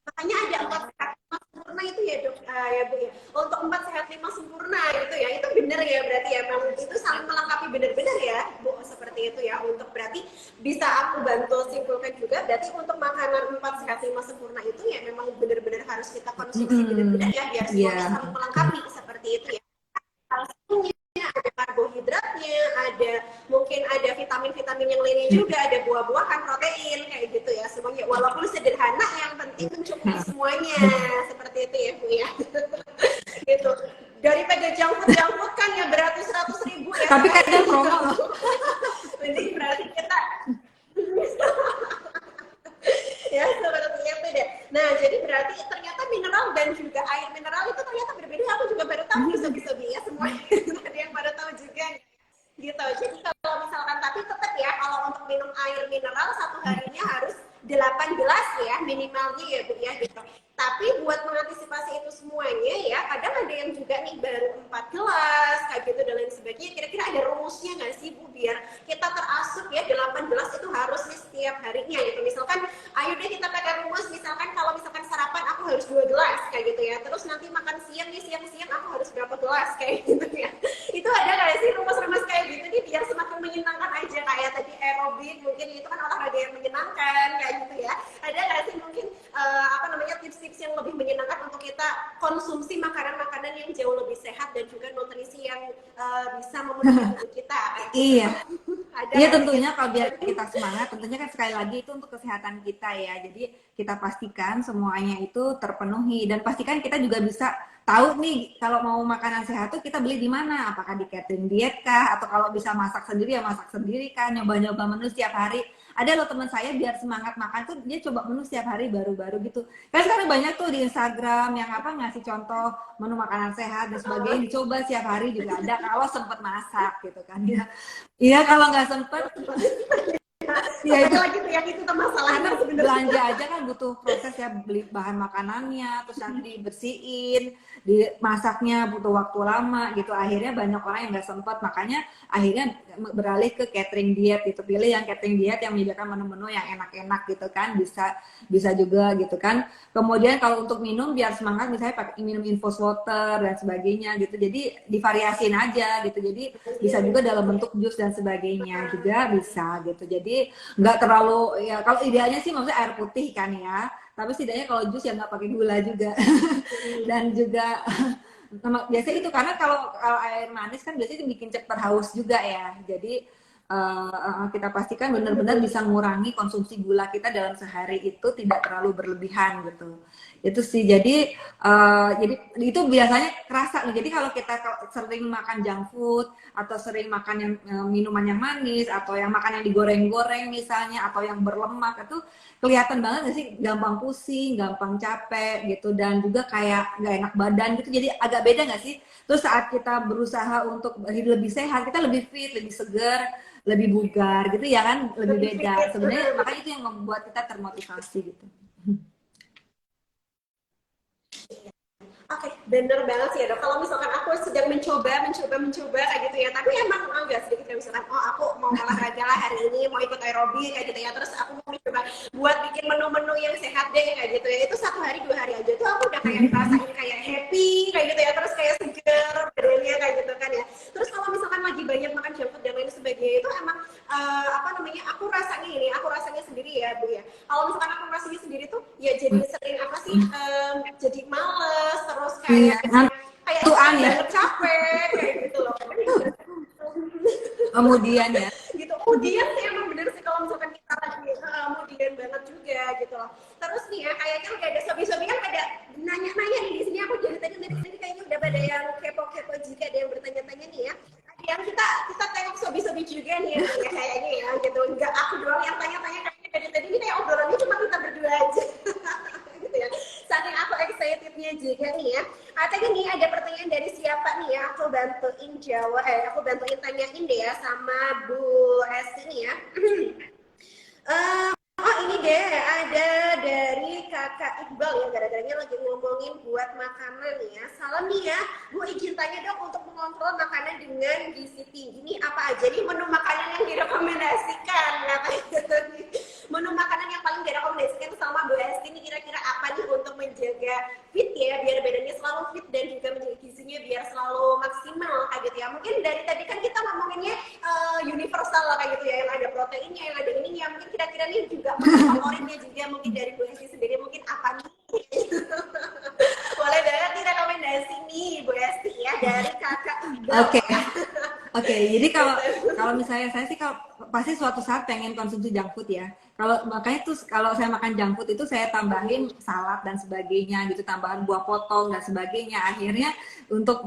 Makanya ada 4 sehat 5 sempurna itu ya dok, ya bu ya. Untuk 4 sehat 5 sempurna gitu ya, itu benar ya, berarti ya memang itu saling melengkapi benar-benar ya bu, seperti itu ya. Untuk berarti bisa aku bantu simpulkan juga, berarti untuk makanan 4 sehat 5 sempurna itu ya memang benar-benar harus kita konsumsi benar-benar ya, biar semuanya saling melengkapi seperti itu ya. Kalsiumnya, ada karbohidratnya, mungkin ada vitamin-vitamin yang lainnya juga, ada buah-buahan, protein kayak gitu ya, semuanya walaupun sederhana yang penting mencukupi semuanya seperti itu ya bu ya. Gitu, daripada junk food kan ya beratus-ratus ribu ya, tapi kadang promo loh. jadi berarti kita ya seperti itu deh. Nah, jadi berarti ternyata mineral dan juga air mineral itu ternyata berbeda. Aku juga baru tahu bisa ya semuanya. Ada yang baru tahu juga gitu. Jadi kalau misalkan, tapi tetap ya kalau untuk minum air mineral satu harinya harus 8 gelas ya minimalnya ya bu ya gitu. Tapi buat mengantisipasi itu semuanya ya, kadang ada yang juga nih baru 4 gelas kayak gitu dan lain sebagainya. Kira-kira ada rumusnya nggak sih bu, biar kita terasup ya 8 gelas itu harusnya setiap harinya gitu. Misalkan ayo deh kita pakai rumus, misalkan kalau misalkan sarapan aku harus 2 gelas kayak gitu ya, terus nanti makan siang nih, siang-siang aku harus berapa gelas kayak gitu ya. Itu ada nggak sih rumus-rumus kayak gitu nih biar semakin menyenangkan aja, kayak tadi aerobik mungkin itu kan olahraga yang menyenangkan kayak gitu ya. Ada nggak sih mungkin tips-tips yang lebih menyenangkan untuk kita konsumsi makanan-makanan yang jauh lebih sehat dan juga nutrisi yang bisa memenuhi tubuh kita? Iya. Iya tentunya kalau biar kita semangat, tentunya kan sekali lagi itu untuk kesehatan kita ya. Jadi kita pastikan semuanya itu terpenuhi dan pastikan kita juga bisa tahu nih kalau mau makanan sehat tuh kita beli di mana, apakah di catering diet kah, atau kalau bisa masak sendiri ya masak sendiri kan, nyoba-nyoba menu setiap hari. Ada loh teman saya biar semangat makan tuh dia coba menu setiap hari baru-baru gitu. Kan sekarang banyak tuh di Instagram yang ngasih contoh menu makanan sehat dan sebagainya, dicoba setiap hari juga ada kalau sempat masak gitu kan ya. Iya kalau nggak sempet ya itu lagi tuh yang itu masalahnya belanja aja kan butuh proses ya, beli bahan makanannya terus nanti dibersihin, dimasaknya butuh waktu lama gitu. Akhirnya banyak orang yang nggak sempat, makanya akhirnya beralih ke catering diet gitu, pilih yang catering diet yang menyediakan menu-menu yang enak-enak gitu kan, bisa juga gitu kan. Kemudian kalau untuk minum biar semangat misalnya pakai minum infus water dan sebagainya gitu, jadi divariasin aja gitu, jadi bisa juga dalam bentuk jus dan sebagainya juga bisa gitu. Jadi Jadi nggak terlalu, ya kalau idealnya sih maksudnya air putih kan ya, tapi setidaknya kalau jus ya nggak pakai gula juga. Dan juga biasanya itu karena kalau air manis kan biasanya itu bikin cepet haus juga ya. Jadi kita pastikan benar-benar bisa mengurangi konsumsi gula kita dalam sehari itu tidak terlalu berlebihan gitu. Itu sih, jadi itu biasanya kerasa nih. Jadi kalau kita sering makan junk food atau sering makan yang minuman yang manis atau yang makan yang digoreng-goreng misalnya atau yang berlemak, itu kelihatan banget gak sih gampang pusing, gampang capek gitu, dan juga kayak nggak enak badan gitu. Jadi agak beda nggak sih? Terus saat kita berusaha untuk hidup lebih sehat, kita lebih fit, lebih segar, lebih bugar gitu ya kan, lebih beda sebenarnya. Makanya itu yang membuat kita termotivasi gitu. Oke, bener banget sih ya dok. Kalau misalkan aku sedang mencoba kayak gitu ya, tapi emang agak sedikit kayak misalkan, oh aku mau olahraga lah hari ini, mau ikut aerobik kayak gitu ya, terus aku mau coba buat bikin menu-menu yang sehat deh kayak gitu ya. Itu 1 hari 2 hari aja tuh aku udah kayak ngerasain kayak happy kayak gitu ya, terus kayak seger badannya kayak gitu kan ya. Terus kalau misalkan lagi banyak makan junk food dan lain sebagainya itu emang apa namanya? Aku rasanya sendiri ya Bu ya. Kalau misalkan aku rasanya sendiri tuh ya jadi sering apa sih? Jadi males, terus Iya, kayak tuan ya. banget capek kayak gitu loh. Kemudian ya. Gitu. Kemudian sih emang bener sih kalau misalkan kita lagi kemudian banget juga gitu loh. Terus nih ya kayaknya udah ada sobi-sobi kan pada nanya-nanya nih di sini. Aku jadi tadi kayaknya udah pada yang kepo-kepo juga, ada yang bertanya-tanya nih ya. Ada yang kita tengok sobi-sobi juga nih ya, kayaknya ya gitu. Enggak aku doang yang tanya-tanya, kayaknya dari tadi ini kayak obrolannya cuma kita berdua aja. Gitu ya. Saking aku excitednya juga nih ya. Tadi nih ada pertanyaan dari siapa nih ya? Aku bantuin tanyain deh ya sama Bu Esti nih ya. Oh ini deh ada dari Kakak Iqbal ya, gara-garanya lagi ngomongin buat makanan ya. Salam nih ya, Bu izin tanya dok, untuk mengontrol makanan dengan gizi tinggi ini apa aja nih menu makanan yang direkomendasikan? Menu makanan yang paling direkomendasikan sama Bu Esti ini kira-kira apa nih untuk menjaga fit ya, biar badannya selalu fit dan juga menjaga gizinya biar selalu maksimal kayak gitu ya. Mungkin dari tadi kan kita ngomonginnya universal lah kayak gitu ya, yang ada proteinnya, yang ada ininya. Mungkin kira-kira nih juga favoritnya juga mungkin dari Bu Esti sendiri mungkin apa nih? Boleh banget nih rekomendasi nih Bu Esti ya dari Kakak Iqbal. Oke, jadi kalau misalnya saya sih pasti suatu saat pengen konsumsi junk food ya. Makanya tuh kalau saya makan junk food itu saya tambahin salad dan sebagainya gitu, tambahan buah potong dan sebagainya. Akhirnya untuk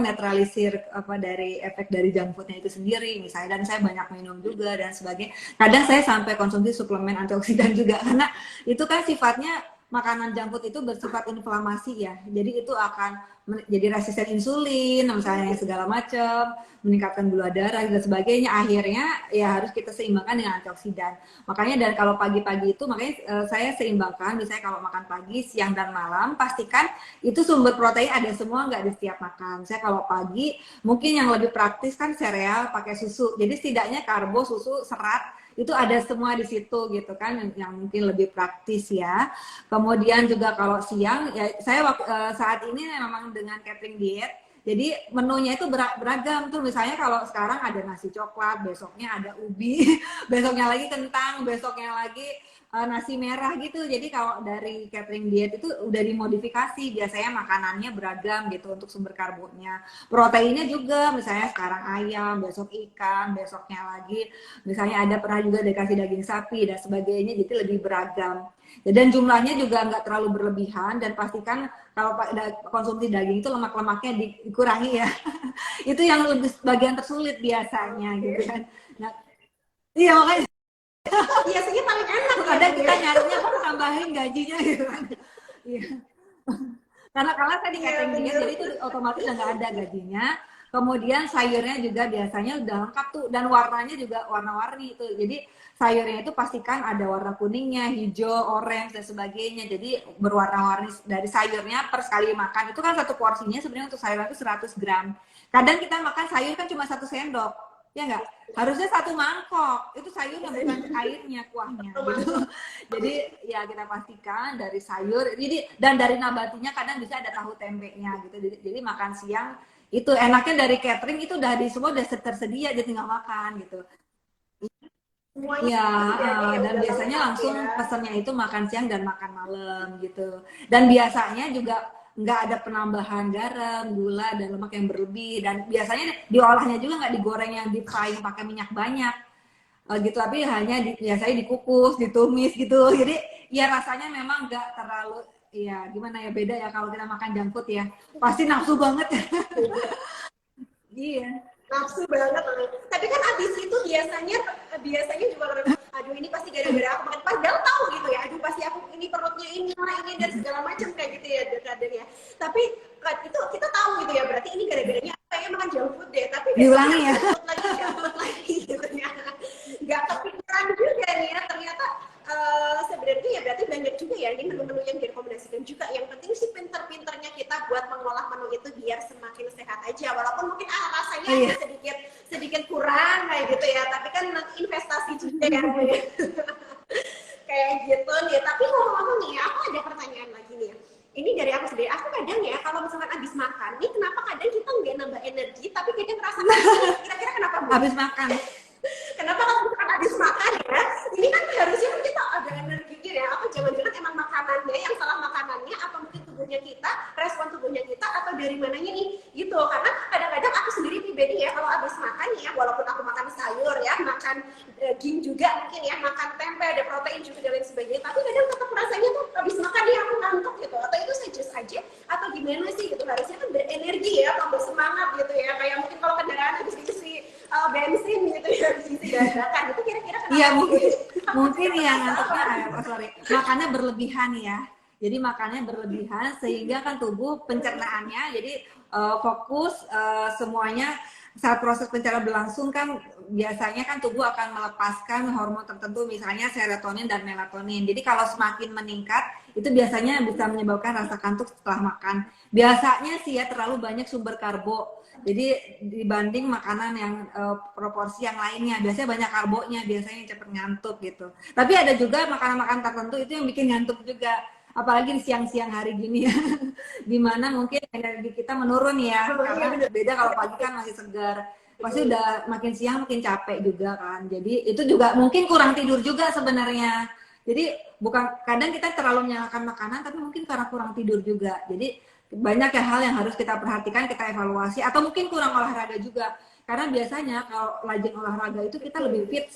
netralisir dari efek dari junk foodnya itu sendiri misalnya. Dan saya banyak minum juga dan sebagainya. Kadang saya sampai konsumsi suplemen antioksidan juga, karena itu kan sifatnya makanan junk food itu bersifat inflamasi ya. Jadi itu akan jadi resisten insulin misalnya segala macam, meningkatkan gula darah dan sebagainya. Akhirnya ya harus kita seimbangkan dengan antioksidan. Makanya dan kalau pagi-pagi itu makanya saya seimbangkan, misalnya kalau makan pagi, siang dan malam pastikan itu sumber protein ada semua nggak di setiap makan. Saya kalau pagi mungkin yang lebih praktis kan sereal pakai susu. Jadi setidaknya karbo, susu, serat itu ada semua di situ gitu kan, yang mungkin lebih praktis ya. Kemudian juga kalau siang ya saya saat ini memang dengan catering diet, jadi menunya itu beragam tuh. Misalnya kalau sekarang ada nasi coklat, besoknya ada ubi, besoknya lagi kentang, besoknya lagi nasi merah gitu. Jadi kalau dari catering diet itu udah dimodifikasi, biasanya makanannya beragam gitu untuk sumber karbonya. Proteinnya juga misalnya sekarang ayam, besok ikan, besoknya lagi misalnya ada pernah juga dikasih daging sapi dan sebagainya, jadi lebih beragam. Dan jumlahnya juga nggak terlalu berlebihan, dan pastikan kalau konsumsi daging itu lemak-lemaknya dikurangi ya. Itu yang lebih bagian tersulit biasanya gitu kan. Nah, iya makanya Biasanya paling enak ya. kadang kita nyarinya kan tambahin gajinya gitu kan. Iya. Karena saya di catering diet, jadi itu otomatis udah nggak ada gajinya. Kemudian sayurnya juga biasanya udah lengkap tuh, dan warnanya juga warna-warni itu. Jadi sayurnya itu pastikan ada warna kuningnya, hijau, orange dan sebagainya. Jadi berwarna-warni dari sayurnya per sekali makan. Itu kan satu porsinya sebenarnya untuk sayuran itu 100 gram. Kadang kita makan sayur kan cuma 1 sendok. Ya enggak? Harusnya 1 mangkok. Itu sayurnya bukan airnya, kuahnya gitu. Jadi ya kita pastikan dari sayur. Dan dari nabatinya kadang bisa ada tahu tempenya gitu. Jadi makan siang itu enaknya dari catering itu udah semua udah tersedia, jadi tinggal makan gitu. semuanya Iya, itu setidaknya ya dan udah biasanya lengkap langsung ya. pesannya itu makan siang dan makan malam gitu. Dan biasanya juga nggak ada penambahan garam, gula, dan lemak yang berlebih. Dan biasanya diolahnya juga nggak digoreng yang deep frying pakai minyak banyak gitu. Tapi hanya biasanya dikukus, ditumis gitu. Jadi ya rasanya memang nggak terlalu, ya gimana ya, beda ya kalau kita makan junk food ya. Pasti nafsu banget. Iya. Nafsu banget loh. Tapi kan abis itu biasanya biasanya juga orang, aduh ini pasti gara-gara aku makan, padahal tahu gitu ya, aduh pasti aku ini perutnya ini dan segala macam kayak gitu ya kadang ya. Tapi itu kita tahu gitu ya, berarti ini gara-garanya kayaknya makan junk food deh, tapi besoknya Diulangi ya. junk food lagi gitu ya. Nggak kepikiran juga nih ya, ternyata sebenarnya ya berarti banyak juga ya ini menu-menu yang direkomendasikan juga. Yang penting sih pinter-pinternya kita buat mengolah menu itu biar semakin sehat aja, walaupun mungkin rasanya Oh, iya. ada sedikit sedikit kurang kayak gitu ya, tapi kan investasi juga ya. Kayak gitu nih. Tapi ngomong-ngomong nih, aku ada pertanyaan lagi nih. Ini dari aku sendiri. Aku kadang ya kalau misalkan habis makan nih, kenapa kadang kita nggak nambah energi, tapi kadang ngerasa kira-kira kenapa Bu? Habis makan. Kenapa kalau misalkan habis makan ya, ini kan harusnya kan kita ada energinya ya, apa jangan-jangan emang makanannya yang salah makanannya, atau mungkin tubuhnya kita, respon tubuhnya kita, atau dari mananya nih, gitu. Karena kadang-kadang aku sendiri pribadi ya, kalau habis makan ya, walaupun aku makan sayur ya, makan daging juga mungkin ya, makan tempe, ada protein juga dan lain sebagainya, tapi kadang tetap rasanya tuh habis makan ya aku ngantuk gitu, atau itu saja aja, atau gimana sih gitu, harusnya kan berenergi ya, tambah semangat gitu ya, kayak mungkin kalau kendaraan habis isi bensin gitu ya, isi dadakan itu kira-kira kenapa? Iya, mungkin yang ngantuknya, sorry, makannya berlebihan ya. Jadi makannya berlebihan sehingga kan tubuh pencernaannya jadi fokus semuanya saat proses pencernaan berlangsung kan biasanya kan tubuh akan melepaskan hormon tertentu misalnya serotonin dan melatonin. Jadi kalau semakin meningkat itu biasanya bisa menyebabkan rasa kantuk setelah makan. Biasanya sih ya terlalu banyak sumber karbo. Jadi dibanding makanan yang proporsi yang lainnya, biasanya banyak karbonya, biasanya yang cepet ngantuk gitu. Tapi ada juga makanan-makanan tertentu itu yang bikin ngantuk juga, apalagi di siang-siang hari gini ya, dimana mungkin energi kita menurun ya, karena beda kalau pagi kan masih segar, pasti udah makin siang makin capek juga kan. Jadi itu juga mungkin kurang tidur juga sebenarnya. Jadi bukan kadang kita terlalu menyalahkan makanan, tapi mungkin karena kurang tidur juga. Jadi banyak ya hal yang harus kita perhatikan, kita evaluasi, atau mungkin kurang olahraga juga. Karena biasanya kalau rajin olahraga itu kita lebih fit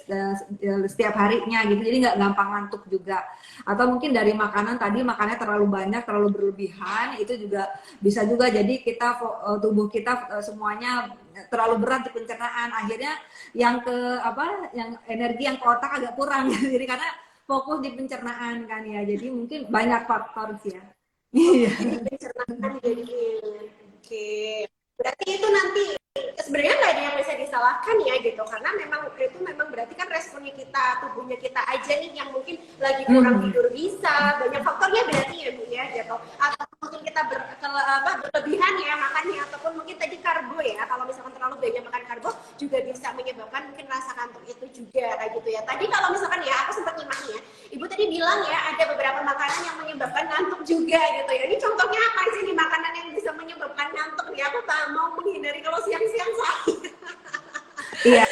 setiap harinya gitu, jadi nggak gampang ngantuk juga. Atau mungkin dari makanan tadi makannya terlalu banyak, terlalu berlebihan, itu juga bisa juga jadi kita tubuh kita semuanya terlalu berat di pencernaan. Akhirnya yang ke apa, yang energi yang ke otak agak kurang. Jadi karena fokus di pencernaan kan ya. Jadi mungkin banyak faktor sih ya. Iya. Jadi pencernaan jadinya. Oke. Berarti itu nanti sebenarnya nggak ada yang bisa disalahkan ya gitu, karena memang itu memang berarti kan responnya kita, tubuhnya kita aja nih yang mungkin lagi kurang tidur, bisa banyak faktornya berarti ya Bu ya gitu, atau mungkin kita berlebihan ya makannya, ataupun mungkin tadi karbo ya, kalau misalkan terlalu banyak makan karbo juga bisa menyebabkan mungkin rasa kantuk itu juga kayak gitu ya. Tadi kalau misalkan ya aku sempat nyimak ya, Ibu tadi bilang ya ada beberapa makanan yang menyebabkan ngantuk juga gitu ya. Ini contohnya apa sih nih makanan yang bisa menyebabkan ngantuk nih? Aku tak mau menghindari kalau siang-siang saya. Iya,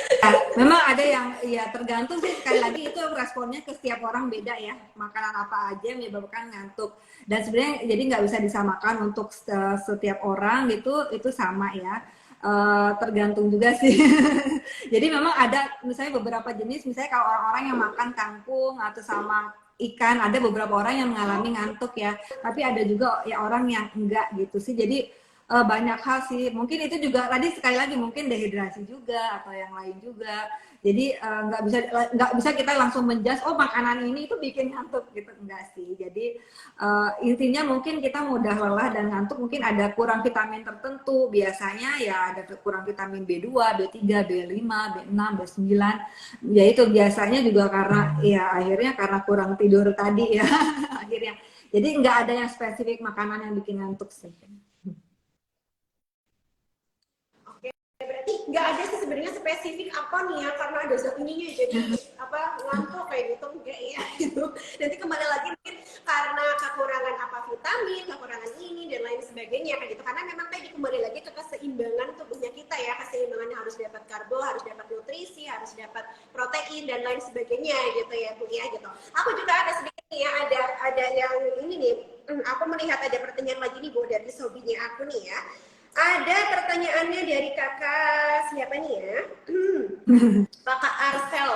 memang ada yang ya tergantung sih, sekali lagi itu responnya ke setiap orang beda ya. Makanan apa aja yang menyebabkan ngantuk. Dan sebenarnya jadi nggak bisa disamakan untuk setiap orang gitu, itu sama ya. Tergantung juga sih. Jadi memang ada misalnya beberapa jenis, misalnya kalau orang-orang yang makan kangkung atau sama ikan, ada beberapa orang yang mengalami ngantuk ya. Tapi ada juga ya orang yang enggak gitu sih. Jadi banyak hal sih. Mungkin itu juga tadi sekali lagi mungkin dehidrasi juga atau yang lain juga. Jadi nggak bisa kita langsung menjudge oh makanan ini itu bikin ngantuk gitu, enggak sih. Jadi intinya mungkin kita mudah lelah dan ngantuk, mungkin ada kurang vitamin tertentu. Biasanya ya ada kurang vitamin B2, B3, B5, B6, B9. Ya itu biasanya juga karena ya akhirnya karena kurang tidur tadi ya akhirnya. Jadi nggak ada yang spesifik makanan yang bikin ngantuk sih. Berarti nggak ada sih sebenarnya spesifik apa nih ya, karena ada zat ininya jadi apa ngantuk kayak gitu, enggak ya gitu. Nanti kembali lagi mungkin karena kekurangan apa vitamin, kekurangan ini dan lain sebagainya kayak gitu. Karena memang tadi kembali lagi ke keseimbangan tubuhnya kita ya, keseimbangannya harus dapat karbo, harus dapat nutrisi, harus dapat protein protein dan lain sebagainya gitu ya Bu ya gitu. Aku juga ada sedikit nih ya, ada yang ini nih, aku melihat ada pertanyaan lagi nih Bu dari sobinya aku nih ya. Ada pertanyaannya dari kakak siapa nih ya? Kakak Arcel.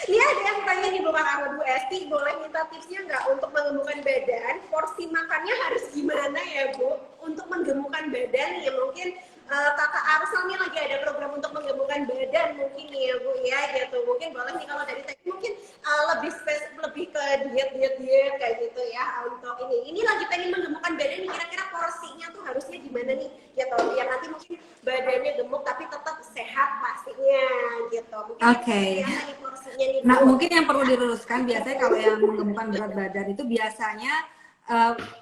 Ini ada yang tanya nih Bu Kakak Ahmad Bu Esti, boleh minta tipsnya nggak untuk menggemukkan badan? Porsi makannya harus gimana ya Bu? Untuk menggemukkan badan ya mungkin Kakak Arcel nih lagi ada program untuk menggemukkan badan mungkin nih ya Bu ya gitu. Mungkin boleh nih kalau dari tadi mungkin lebih ke diet kayak gitu ya untuk ini. Ini lagi pengen menggemukkan badan nih, kira-kira porsinya tuh harusnya gimana nih? Gitu. Biar nanti mungkin badannya gemuk tapi tetap sehat pastinya gitu. Mungkin Oke. biasa nih porsinya nih. Nah, mungkin yang perlu diluruskan biasanya kalau yang menggemukkan berat badan itu biasanya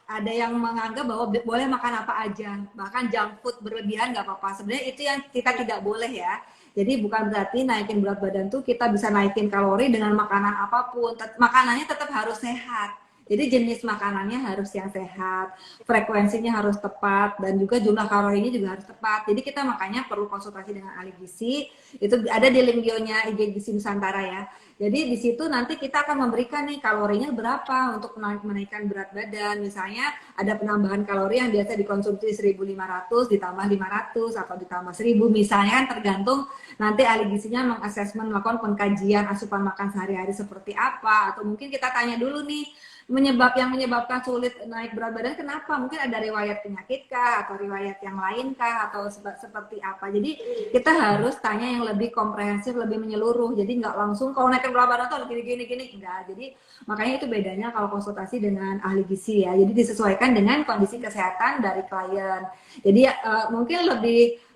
ada yang menganggap bahwa boleh makan apa aja, bahkan junk food berlebihan nggak apa-apa. Sebenarnya itu yang kita tidak boleh ya. Jadi bukan berarti naikin berat badan tuh kita bisa naikin kalori dengan makanan apapun. Makanannya tetap harus sehat. Jadi jenis makanannya harus yang sehat, frekuensinya harus tepat, dan juga jumlah kalorinya juga harus tepat. Jadi kita makanya perlu konsultasi dengan ahli gizi. Itu ada di link bio-nya IG Gizi Nusantara ya. Jadi di situ nanti kita akan memberikan nih kalorinya berapa untuk menaikkan berat badan. Misalnya ada penambahan kalori yang biasa dikonsumsi 1.500 ditambah 500 atau ditambah 1.000 misalnya, kan tergantung nanti ahli gizinya mengasesmen, melakukan pengkajian asupan makan sehari-hari seperti apa, atau mungkin kita tanya dulu nih yang menyebabkan sulit naik berat badan kenapa, mungkin ada riwayat penyakit kah atau riwayat yang lain kah atau seperti apa. Jadi kita harus tanya yang lebih komprehensif, lebih menyeluruh, jadi nggak langsung kalau naik berat badan tuh gini enggak. Jadi makanya itu bedanya kalau konsultasi dengan ahli gizi ya, jadi disesuaikan dengan kondisi kesehatan dari klien. Jadi mungkin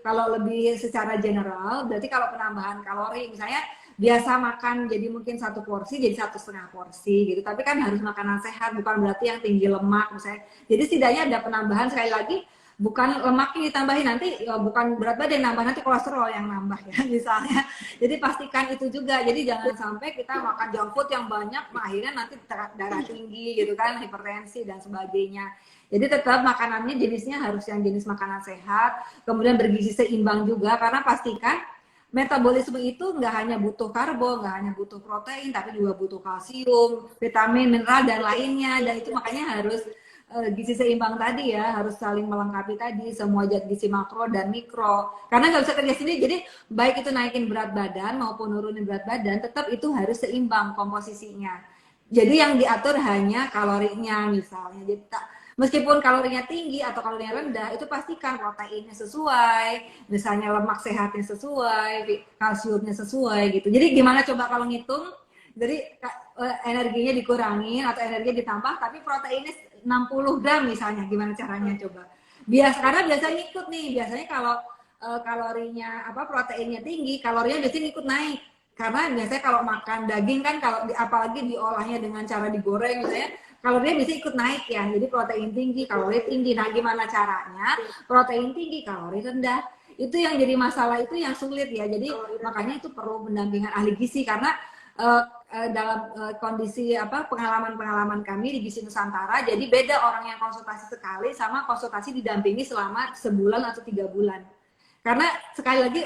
kalau lebih secara general berarti kalau penambahan kalori misalnya biasa makan jadi mungkin 1 porsi jadi 1,5 porsi gitu, tapi kan harus makanan sehat, bukan berarti yang tinggi lemak misalnya. Jadi setidaknya ada penambahan, sekali lagi bukan lemaknya ditambahin nanti bukan berat badan nambah, nanti kolesterol yang nambah ya misalnya. Jadi pastikan itu juga, jadi jangan sampai kita makan junk food yang banyak akhirnya nanti darah tinggi gitu kan, hipertensi dan sebagainya. Jadi tetap makanannya jenisnya harus yang jenis makanan sehat, kemudian bergizi seimbang juga, karena pastikan metabolisme itu nggak hanya butuh karbo, nggak hanya butuh protein, tapi juga butuh kalsium, vitamin, mineral, dan lainnya. Dan itu makanya harus gizi seimbang tadi ya, harus saling melengkapi tadi, semua zat gizi makro dan mikro. Karena nggak bisa kerja sendiri, jadi baik itu naikin berat badan maupun nurunin berat badan, tetap itu harus seimbang komposisinya. Jadi yang diatur hanya kalorinya misalnya. Jadi meskipun kalorinya tinggi atau kalorinya rendah, itu pastikan proteinnya sesuai, misalnya lemak sehatnya sesuai, kalsiumnya sesuai gitu. Jadi gimana coba kalau ngitung, jadi energinya dikurangin atau energinya ditambah, tapi proteinnya 60 gram misalnya, gimana caranya coba? Karena biasanya ikut nih, biasanya kalau kalorinya proteinnya tinggi, kalorinya biasanya ikut naik. Karena biasanya kalau makan daging kan, kalau apalagi diolahnya dengan cara digoreng misalnya, kalorinya bisa ikut naik ya. Jadi protein tinggi, kalori tinggi. Nah, gimana caranya protein tinggi, kalori rendah? Itu yang jadi masalah, itu yang sulit ya. Jadi makanya itu perlu pendampingan ahli gizi, karena dalam kondisi pengalaman kami di Gizi Nusantara, jadi beda orang yang konsultasi sekali sama konsultasi didampingi selama sebulan atau 3 bulan. Karena sekali lagi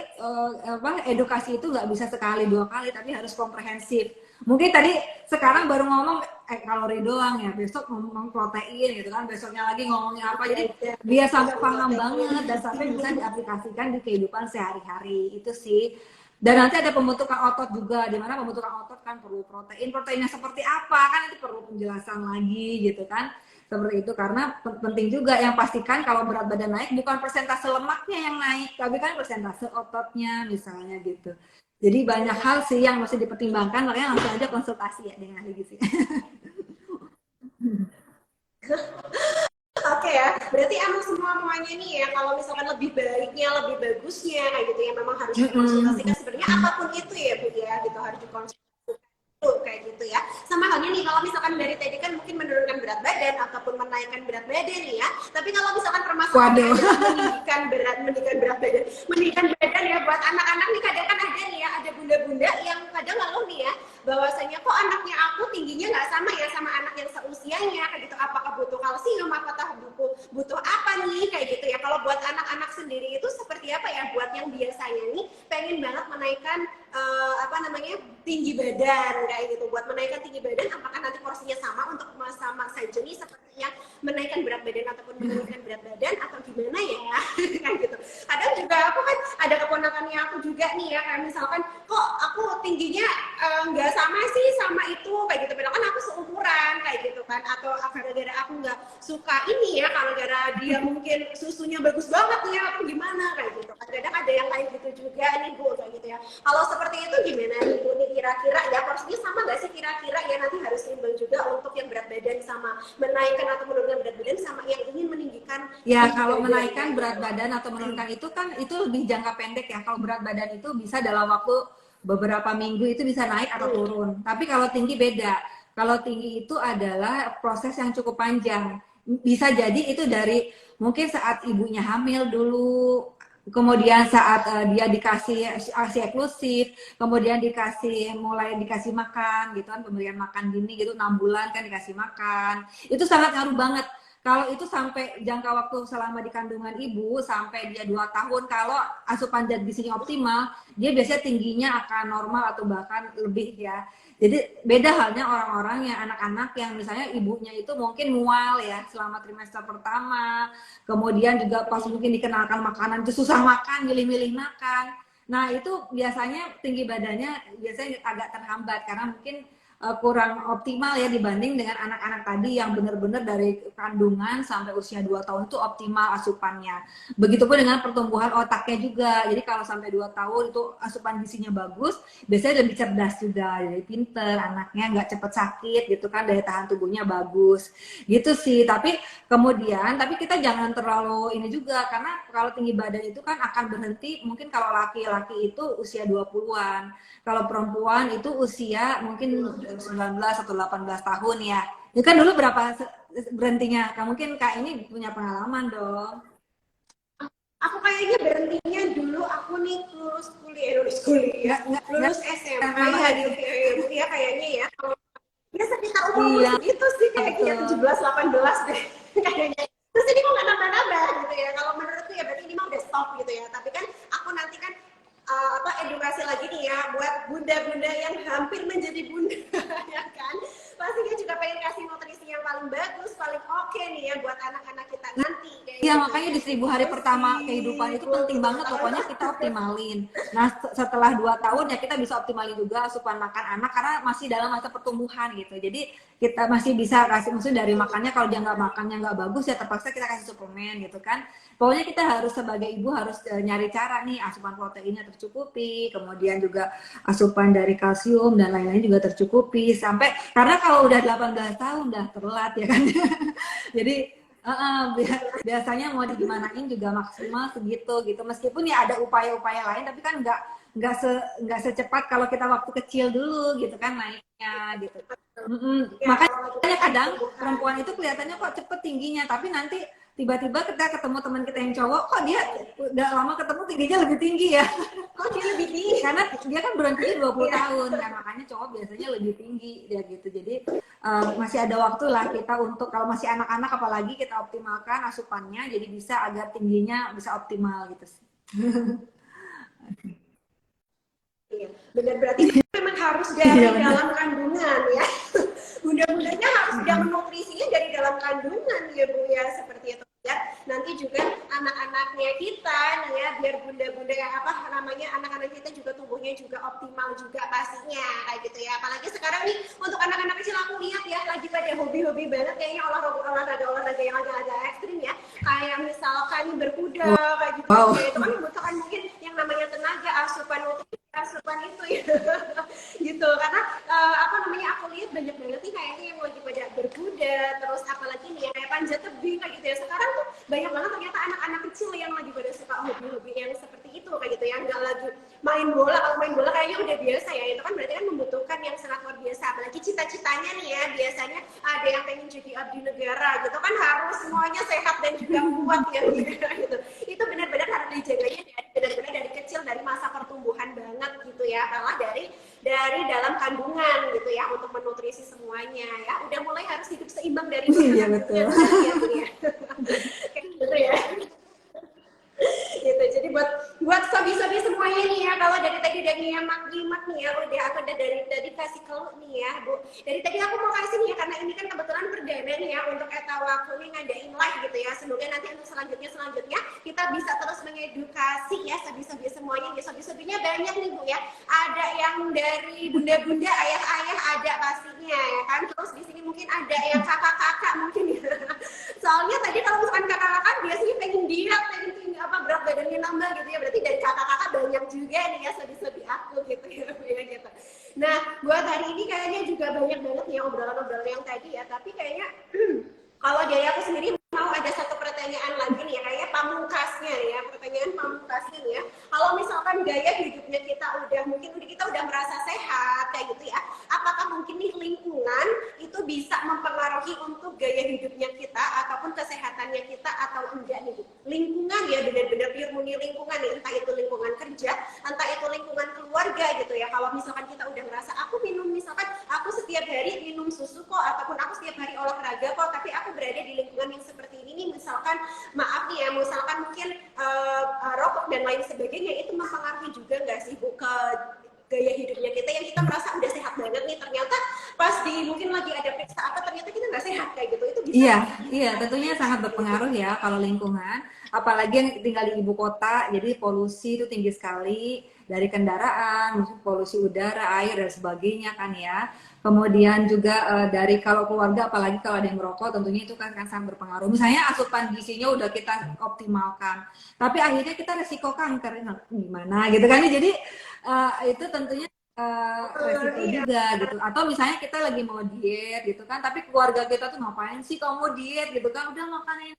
edukasi itu nggak bisa sekali 2 kali, tapi harus komprehensif. Mungkin tadi sekarang baru ngomong kalori doang ya, besok ngomong protein gitu kan, besoknya lagi ngomongin apa, jadi biar sampai paham banget dan sampai bisa diaplikasikan di kehidupan sehari-hari itu sih. Dan nanti ada pembentukan otot juga, di mana pembentukan otot kan perlu proteinnya seperti apa, kan itu perlu penjelasan lagi gitu kan, seperti itu. Karena penting juga yang pastikan kalau berat badan naik bukan persentase lemaknya yang naik, tapi kan persentase ototnya misalnya gitu. Jadi banyak hal sih yang mesti dipertimbangkan, makanya langsung aja konsultasi ya dengan ahli gizi. Oke ya, berarti emang semuanya nih ya, kalau misalkan lebih baiknya, lebih bagusnya kayak gitu ya, memang harus dikonsultasikan sebenarnya apapun itu ya Bu ya, gitu harus dikonsultasikan kayak gitu ya. Sama halnya nih kalau misalkan dari tadi kan mungkin menurunkan berat badan ataupun menaikkan berat badan nih ya, tapi kalau misalkan permasalahannya meninggikan badan ya, buat anak-anak nih kadang kan ada nih ya, ada bunda-bunda yang kadang lalu nih ya, bahwasanya kok anaknya aku tingginya nggak sama ya sama anak yang seusianya kayak gitu, apakah butuh kalsium, apakah butuh apa nih kayak gitu ya. Kalau buat anak-anak sendiri itu seperti apa ya, buat yang biasanya nih pengen banget menaikkan apa namanya, tinggi badan kayak gitu. Buat menaikkan tinggi badan, apakah nanti porsinya sama untuk sama saja nih seperti yang menaikkan berat badan ataupun menurunkan berat badan atau gimana ya? Kayak gitu. Kadang juga aku kan ada keponakannya aku juga nih ya, kayak misalkan kok aku tingginya nggak sama sih sama itu kayak gitu. Padahal kan aku seumuran kayak gitu kan. Atau gara-gara aku nggak suka ini ya, kalau gara dia mungkin susunya bagus banget nih ya, aku gimana kayak gitu. Kadang ada yang kayak gitu juga nih Bu kayak gitu ya. Kalau seperti itu gimana nih Bu, nih kira-kira ya porsinya sama nggak sih kira-kira ya, nanti harus seimbang juga untuk yang berat badan sama menaikkan atau menurunkan berat badan sama yang ingin meninggikan ya. Kalau menaikkan berat badan atau menurunkan itu kan itu lebih jangka pendek ya. Kalau berat badan itu bisa dalam waktu beberapa minggu itu bisa naik atau turun. Tapi kalau tinggi beda. Kalau tinggi itu adalah proses yang cukup panjang. Bisa jadi itu dari mungkin saat ibunya hamil dulu, kemudian saat dia dikasih asi eksklusif, kemudian mulai dikasih makan gitu kan, pemberian makan gini gitu 6 bulan kan dikasih makan. Itu sangat ngaruh banget. Kalau itu sampai jangka waktu selama di kandungan ibu sampai dia 2 tahun, kalau asupan zat gizinya optimal, dia biasanya tingginya akan normal atau bahkan lebih ya. Jadi beda halnya orang-orang yang anak-anak yang misalnya ibunya itu mungkin mual ya selama trimester pertama, kemudian juga pas mungkin dikenalkan makanan itu susah makan, milih-milih makan. Nah itu biasanya tinggi badannya biasanya agak terhambat karena mungkin kurang optimal ya dibanding dengan anak-anak tadi yang benar-benar dari kandungan sampai usia 2 tahun itu optimal asupannya. Begitupun dengan pertumbuhan otaknya juga. Jadi kalau sampai 2 tahun itu asupan gizinya bagus, biasanya lebih cerdas juga, jadi pinter, anaknya nggak cepet sakit gitu kan, daya tahan tubuhnya bagus. Gitu sih. Tapi kita jangan terlalu ini juga, karena kalau tinggi badan itu kan akan berhenti mungkin kalau laki-laki itu usia 20-an. Kalau perempuan itu usia mungkin 19 atau 18 tahun ya. Itu kan dulu berapa berhentinya? Mungkin Kak ini punya pengalaman dong. Aku kayaknya berhentinya dulu aku nih lulus SMA ya gitu ya kayaknya ya. Ya sekitar umur Iya, segitu sih kayaknya betul. 17-18 deh kayaknya. Terus ini kok nggak nambah-nambah gitu ya. Kalau menurutku ya berarti ini mah udah stop gitu ya. Tapi kan aku nanti kan edukasi lagi nih ya buat bunda-bunda yang hampir menjadi bunda ya kan. Pastinya juga pengen kasih nutrisi yang paling bagus, paling oke nih ya buat anak-anak kita nanti. Iya, makanya di 1000 hari pertama kehidupan itu penting banget, pokoknya kita optimalin. Nah, setelah 2 tahun ya kita bisa optimalin juga asupan makan anak karena masih dalam masa pertumbuhan gitu. Jadi kita masih bisa kasih, maksudnya dari makannya kalau dia nggak makannya nggak bagus ya terpaksa kita kasih suplemen gitu kan. Pokoknya kita harus sebagai ibu harus nyari cara nih asupan proteinnya tercukupi, kemudian juga asupan dari kalsium dan lain-lain juga tercukupi sampai, karena kalau udah 18 tahun udah telat ya kan. Jadi biasanya mau digimanain juga maksimal segitu gitu, meskipun ya ada upaya-upaya lain tapi kan nggak secepat kalau kita waktu kecil dulu gitu kan naiknya gitu. Makanya kadang perempuan itu kelihatannya kok cepet tingginya, tapi nanti tiba-tiba kita ketemu teman kita yang cowok, kok dia udah lama ketemu tingginya lebih tinggi ya. Kok dia lebih tinggi? Karena dia kan berhentinya 20 tahun kan, makanya cowok biasanya lebih tinggi ya gitu. Jadi masih ada waktu lah kita untuk, kalau masih anak-anak apalagi, kita optimalkan asupannya jadi bisa agar tingginya bisa optimal gitu sih. Iya, benar, berarti memang harus dari dalam kandungan ya. Bunda-bundanya harus sudah menutrisinya dari dalam kandungan ya Bu ya, seperti itu ya. Nanti juga anak-anaknya kita nih ya, biar bunda-bunda yang anak-anak kita juga tumbuhnya juga optimal juga pastinya kayak gitu ya. Apalagi sekarang nih untuk anak-anak kecil aku lihat ya lagi pada hobi-hobi banget kayaknya olahraga yang agak-agak ekstrim ya. Kayak misalkan berkuda kayak gitu. Ya, itu kan membutuhkan mungkin yang namanya tenaga, asupan itu ya. Gitu, karena aku lihat banyak banget nih kayaknya yang lagi pada berkuda, terus apalagi nih yang kayak panjat tebing kayak gitu ya. Sekarang tuh banyak banget ternyata anak-anak kecil yang lagi pada suka hobi-hobi yang seperti itu kayak gitu ya, nggak lagi main bola. Kalau main bola kayaknya udah biasa ya, itu kan berarti kan membutuhkan yang sangat luar biasa. Apalagi cita-citanya nih ya, biasanya ada yang pengen jadi abdi negara gitu kan, harus semuanya sehat dan juga kuat ya gitu. Itu benar-benar harus dijaganya benar-benar dari kecil, dari masa pertumbuhan banget gitu ya, malah dari dalam kandungan gitu ya, untuk menutrisi semuanya ya. Udah mulai harus hidup seimbang dari iya betul ya, gitu ya. Gitu. Jadi buat buat sobi-sobi semuanya nih ya, kalau dari tadi udah nyimak-nyimak nih ya, aku udah dari tadi kasih clue nih ya Bu. Dari tadi aku mau kasih nih ya, karena ini kan kebetulan perdana nih ya untuk Etawaku nih ngadain live gitu ya. Semoga nanti untuk selanjutnya kita bisa terus mengedukasi ya sobi-sobi semuanya. Ya sobi-sobinya banyak nih Bu ya. Ada yang dari bunda-bunda, ayah-ayah ada pastinya ya kan. Terus di sini mungkin ada yang kakak-kakak mungkin ya. Soalnya tadi kalau misalkan kakak-kakak biasanya pengen diet, pengen berat badannya nambah gitu ya, berarti dari kakak-kakak banyak juga nih ya sobi-sobi aku gitu ya, gitu. Nah buat hari ini kayaknya juga banyak banget nih obrolan-obrolan yang tadi ya, tapi kayaknya kalau dari aku sendiri mau ada satu pertanyaan lagi nih ya, kayaknya pamungkasnya nih ya, pertanyaan pamungkasnya nih ya. Kalau misalkan gaya hidupnya kita kita udah merasa sehat kayak gitu ya, apakah mungkin nih lingkungan itu bisa mempengaruhi untuk gaya hidupnya kita ataupun kesehatannya kita atau enggak nih Bu? Lingkungan ya, benar-benar pure murni lingkungan nih, entah itu lingkungan kerja, entah itu lingkungan keluarga gitu ya. Kalau misalkan kita udah merasa misalkan aku setiap hari minum susu kok, ataupun aku setiap hari olahraga kok, tapi aku berada di lingkungan yang seperti ini nih, misalkan maaf nih ya, misalkan mungkin rokok dan lain sebagainya, itu mempengaruhi juga nggak sih Bu ke gaya hidupnya kita yang kita merasa udah sehat banget nih, ternyata pas mungkin lagi ada periksa apa ternyata kita nggak sehat kayak gitu, itu bisa? Iya, tentunya sangat berpengaruh ya kalau lingkungan, apalagi yang tinggal di ibu kota, jadi polusi itu tinggi sekali dari kendaraan, polusi udara, air dan sebagainya kan ya. Kemudian juga dari kalau keluarga, apalagi kalau ada yang merokok, tentunya itu kan sangat berpengaruh. Misalnya asupan gizinya udah kita optimalkan, tapi akhirnya kita resiko kanker, gimana gitu kan? Jadi itu tentunya resiko juga gitu. Atau misalnya kita lagi mau diet gitu kan, tapi keluarga kita tuh ngapain sih kamu mau diet gitu kan, udah makan ini.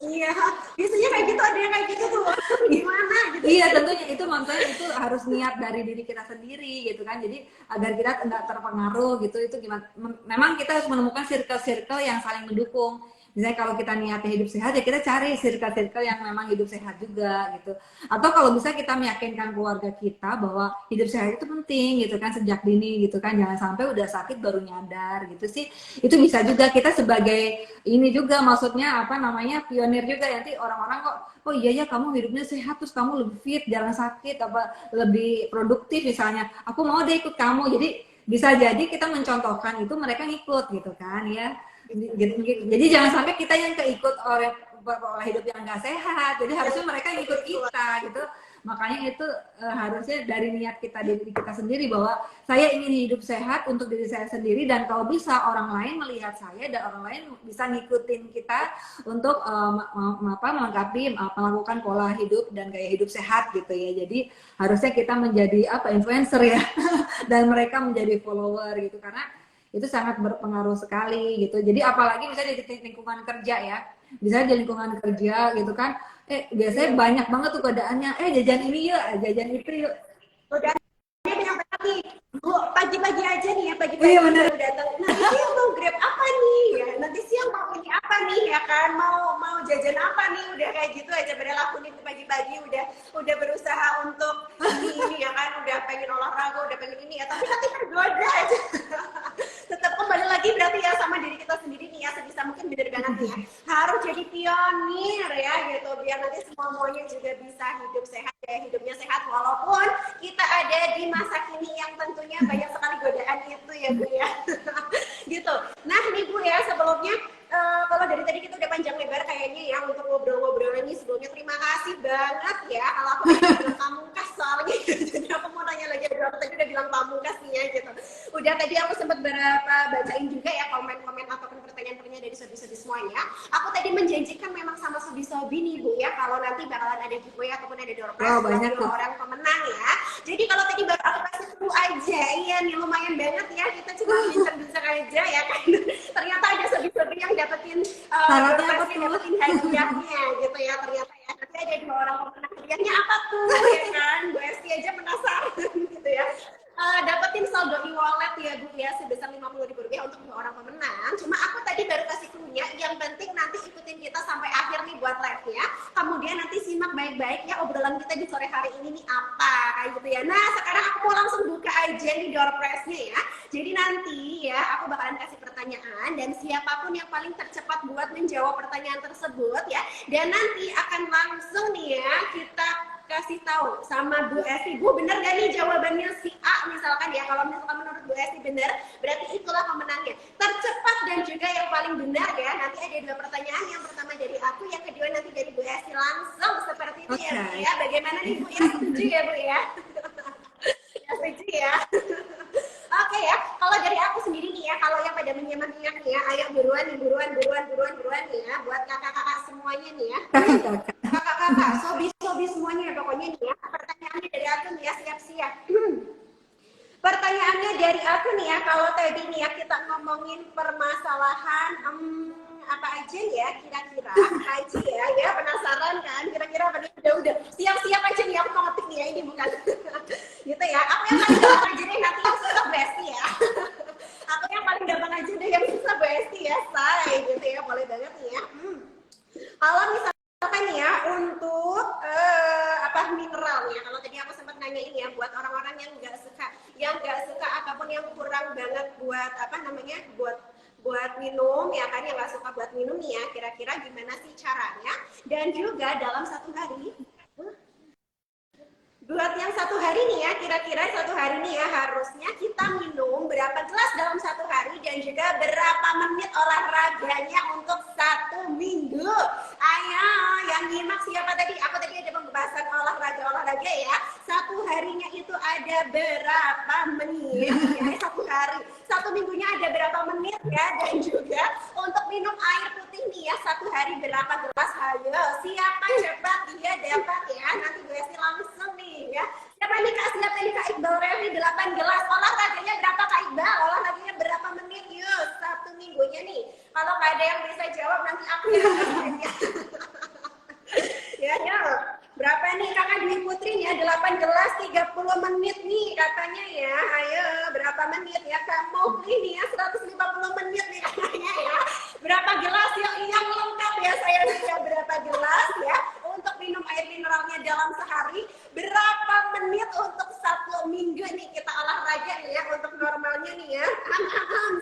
Iya, biasanya kayak gitu, ada yang kayak gitu tuh, gimana gitu. Iya, tentunya itu maksudnya itu harus niat dari diri kita sendiri gitu kan. Jadi agar kita enggak terpengaruh gitu, itu gimana? Memang kita harus menemukan circle-circle yang saling mendukung. Misalnya kalau kita niatnya hidup sehat, ya kita cari circle-circle yang memang hidup sehat juga gitu. Atau kalau bisa kita meyakinkan keluarga kita bahwa hidup sehat itu penting gitu kan, sejak dini gitu kan. Jangan sampai udah sakit baru nyadar gitu sih. Itu bisa juga kita sebagai ini juga, maksudnya apa namanya, pionir juga, nanti orang-orang kok, oh iya ya kamu hidupnya sehat, terus kamu lebih fit, jarang sakit, apa lebih produktif misalnya, aku mau deh ikut kamu. Jadi bisa jadi kita mencontohkan itu, mereka ngikut gitu kan ya. Jadi jangan sampai kita yang keikut oleh pola hidup yang nggak sehat, jadi harusnya mereka ngikut kita gitu. Makanya itu harusnya dari niat kita, diri kita sendiri, bahwa saya ingin hidup sehat untuk diri saya sendiri, dan kalau bisa orang lain melihat saya dan orang lain bisa ngikutin kita untuk melengkapi melakukan pola hidup dan gaya hidup sehat gitu ya. Jadi harusnya kita menjadi influencer ya dan mereka menjadi follower gitu, karena itu sangat berpengaruh sekali gitu. Jadi apalagi misalnya di lingkungan kerja ya, misalnya di lingkungan kerja gitu kan, biasanya banyak banget tuh godaannya, jajan ini yuk, jajan itu yuk. Godaannya banyak banget nih Bu, pagi-pagi aja nih ya, pagi-pagi baru datang, nanti siang mau grab apa nih ya, nanti siang mau ini apa nih ya kan, mau jajan apa nih, udah kayak gitu aja. Padahal aku nih pagi-pagi udah berusaha untuk ini ya kan, udah pengen olahraga, udah pengen ini ya, tapi nanti tergoda aja. Tetap kembali lagi berarti ya sama diri kita sendiri nih ya, sebisa mungkin bener banget ya, harus jadi pionir ya gitu, biar nanti semuanya juga bisa hidup sehat, ya hidupnya sehat, walaupun kita ada di masa kini yang tentunya banyak sekali godaan itu ya Bu ya. Gitu. Nah nih Bu ya, sebelumnya kalau dari tadi kita udah panjang lebar kayaknya ya untuk ngobrol-ngobrol ini. Sebelumnya terima kasih banget ya, kalau aku bilang pamungkas soalnya jadi aku mau tanya lagi, aku tadi udah bilang pamungkas nih ya gitu. Udah tadi aku sempat bacain juga ya komen-komen ataupun pertanyaan-pertanyaan dari sobi-sobi semuanya. Aku tadi menjanjikan memang sama sobi-sobi nih Bu ya, kalau nanti bakalan ada giveaway ataupun ada door prize bagi orang pemenang ya. Jadi kalau tadi baru aku kasih dulu aja, iya nih lumayan banget ya, kita cuma bincang-bincang aja ya kan. Ternyata ada sobi-sobi yang dapetin dapetin hadiahnya gitu ya, ternyata ya. Nanti ada 2 orang pemenang, hadiahnya apa tuh ya kan, Bu Esti aja penasaran gitu ya. Dapetin saldo e-wallet ya Bu ya, sebesar Rp50.000 untuk 2 orang pemenang. Cuma aku tadi baru kasih clue-nya, yang penting nanti ikutin kita sampai akhir nih buat live-nya. Kemudian nanti simak baik-baik ya obrolan kita di sore hari ini nih, apa kayak gitu ya. Nah sekarang aku mau langsung buka aja nih door prize-nya ya. Jadi nanti ya aku bakalan kasih pertanyaan dan siapapun yang paling tercepat buat menjawab pertanyaan tersebut ya, dan nanti akan langsung nih ya kita kasih tahu sama Bu Esti, Bu bener gak nih jawabannya si A misalkan ya. Kalau misalkan menurut Bu Esti bener, berarti itulah pemenangnya. Tercepat dan juga yang paling benar ya. Nanti ada dua pertanyaan, yang pertama dari aku, yang kedua nanti dari Bu Esti langsung seperti itu ya Bu ya. Bagaimana nih Bu ya, setuju ya Bu ya? Ya setuju ya. Oke ya, kalau dari aku sendiri nih ya, kalau yang pada menyimak-nyimak nih ya, ayo buruan nih, buruan nih ya, buat kakak-kakak semuanya nih ya. Kakak-kakak, sobi-sobi semuanya ya pokoknya nih ya. Pertanyaannya dari aku nih ya, siap-siap. Pertanyaannya dari aku nih ya, kalau tadi nih ya kita ngomongin permasalahan apa aja ya kira-kira aja ya, penasaran kan kira-kira apa nih, udah siap-siap aja nih aku mau ngetik nih ya, ini bukan gitu ya, aku yang paling gampang aja deh, nanti yang susah Besti ya. Aku yang paling gampang aja deh, yang susah Besti ya, say gitu ya, boleh banget nih ya. Kalau misalkan ya untuk apa mineral ya, kalau tadi aku sempat nanyain ya buat orang-orang yang nggak suka ataupun yang kurang banget buat apa namanya buat minum ya kan, yang nggak suka buat minum nih ya, kira-kira gimana sih caranya, dan juga dalam satu hari buat yang satu hari nih ya, kira-kira satu hari nih ya harusnya kita minum berapa gelas dalam satu hari, dan juga berapa menit olahraganya untuk satu minggu. Ayo yang nyimak siapa tadi, aku tadi ada pembahasan olahraga ya, satu harinya itu ada berapa menit ya, satu hari, satu minggunya ada berapa menit ya, dan juga untuk minum air putih nih ya, satu hari berapa gelas. Ayo siapa cepat dia dapat ya, nanti gue kasih langsung nih ya. Siapa nih Kak? Siapa nih Kak Iqbal Revi 8 gelas. Olahraganya berapa Kak Iqbal? Olahraganya berapa menit? Yuk, satu minggunya nih. Kalau nggak ada yang bisa jawab nanti aku yang ya. Berapa nih Kakak Dwi Putri ya? 8 gelas 30 menit nih katanya ya. Ayo, berapa menit ya Kak Mowgli nih ya? 150 menit nih katanya ya. Berapa gelas yang lengkap ya saya juga, berapa gelas ya untuk minum air mineralnya dalam sehari, berapa menit untuk satu minggu nih kita olahraga nih ya, untuk normalnya nih ya.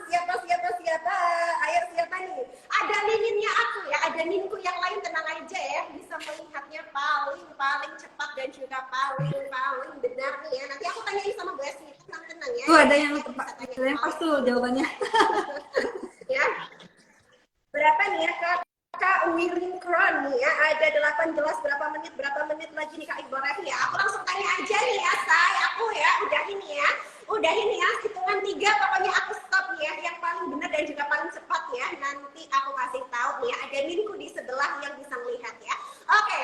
Siapa? Ayo siapa nih? Ada miminnya aku ya, ada minku yang lain, tenang aja ya, bisa melihatnya paling cepat dan juga paling benar nih ya. Nanti aku tanyain sama Bu Esti, tenang ya. Tuh ada yang pas tuh jawabannya. Ya. Berapa nih ya Kak Willing Crown nih ya, ada 8 gelas berapa menit lagi nih Kak Iqbal Revi ya. Aku langsung tanya aja nih ya, aku ya udahin ya, hitungan 3 pokoknya aku stop nih ya, yang paling benar dan juga paling cepat ya, nanti aku kasih tahu nih ya, ada minku di sebelah yang bisa melihat ya. Oke,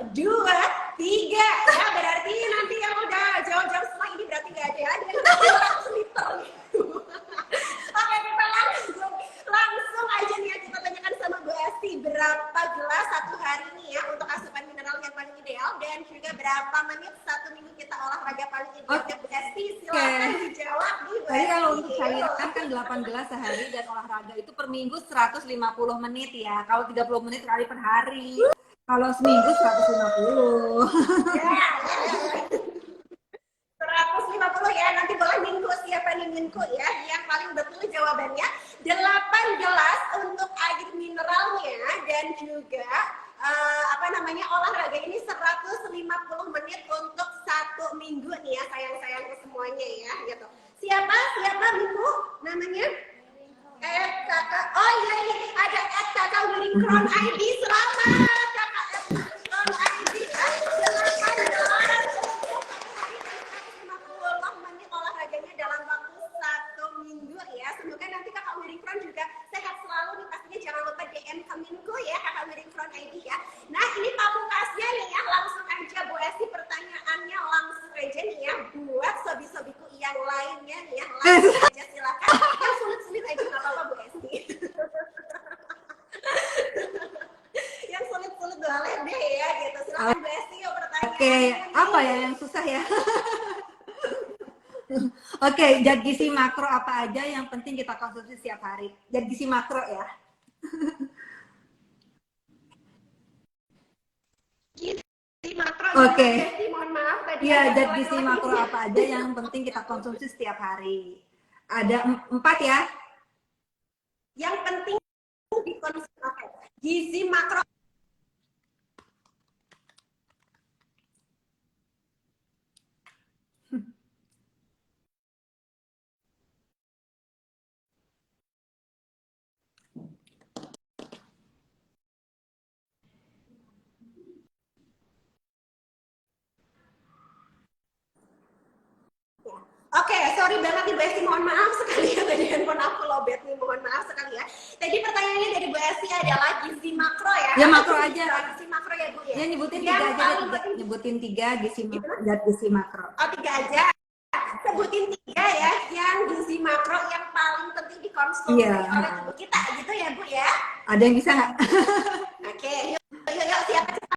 1, 2, 3 ya, berarti nanti yang udah jauh-jauh setelah ini berarti nggak ada ya, dia 200 liter nih. Oke, kita langsung aja nih ya, kita tanyakan sama Bu Esti, berapa gelas satu hari nih ya untuk asupan mineral yang paling ideal, dan juga berapa menit satu minggu kita olahraga paling ideal. Bu Esti silakan dijawab nih Bu Esti. Jadi kalau untuk saya kan 8 gelas sehari, dan olahraga itu per minggu 150 menit ya. Kalau 30 menit kali per hari. Kalau seminggu 150. Ya. 150 ya, nanti boleh minggu, siapa nih minggu ya yang paling betul jawabannya. 8 gelas untuk air mineralnya, dan juga olahraga ini 150 menit untuk satu minggu nih ya, sayang-sayangnya semuanya ya gitu. Siapa minggu namanya? Kakak, oh iya ini ada kakak Willing Crown ID, selamat kakak Willing Crown ID ya. 8 gelas menit olahraganya dalam waktu satu minggu ya. Semoga nanti kakak Willing Crown juga sehat selalu nih, pastinya jangan lupa DM ke Minku ya kakak Willing Crown ID ya. Nah ini pamungkasnya nih ya, langsung aja Bu Esti pertanyaannya langsung aja nih ya buat sobi-sobiku yang lainnya nih ya, langsung aja silakan. Yang sulit-sulit aja nggak apa-apa Bu Esti. Yang sulit-sulit boleh deh ya gitu. Silakan Bu Esti yuk pertanyaan. Oke, apa ya yang susah ya? Oke, zat gizi makro apa aja yang penting kita konsumsi setiap hari? Zat gizi makro ya. makro. Oke. Besti, mohon maaf tadi. Iya, ada zat lagi gizi makro apa aja yang penting kita konsumsi setiap hari? Ada 4 ya. Yang penting dikonsumsi. Oke. Gizi makro. Oke, sorry banget nih Bu Esti, mohon maaf sekali ya tadi handphone aku lowbat nih, mohon maaf sekali ya. Tadi pertanyaannya dari Bu Esti adalah gizi makro ya. Ya makro aja. Gizi makro ya Bu ya. Ya nyebutin Yang 3 aja paling deh, penting. nyebutin 3 zat gizi makro. Oh, 3 aja. Sebutin 3 ya, yang gizi makro yang paling penting dikonsumsi Iya. oleh tubuh kita gitu ya Bu ya. Ada yang bisa nggak?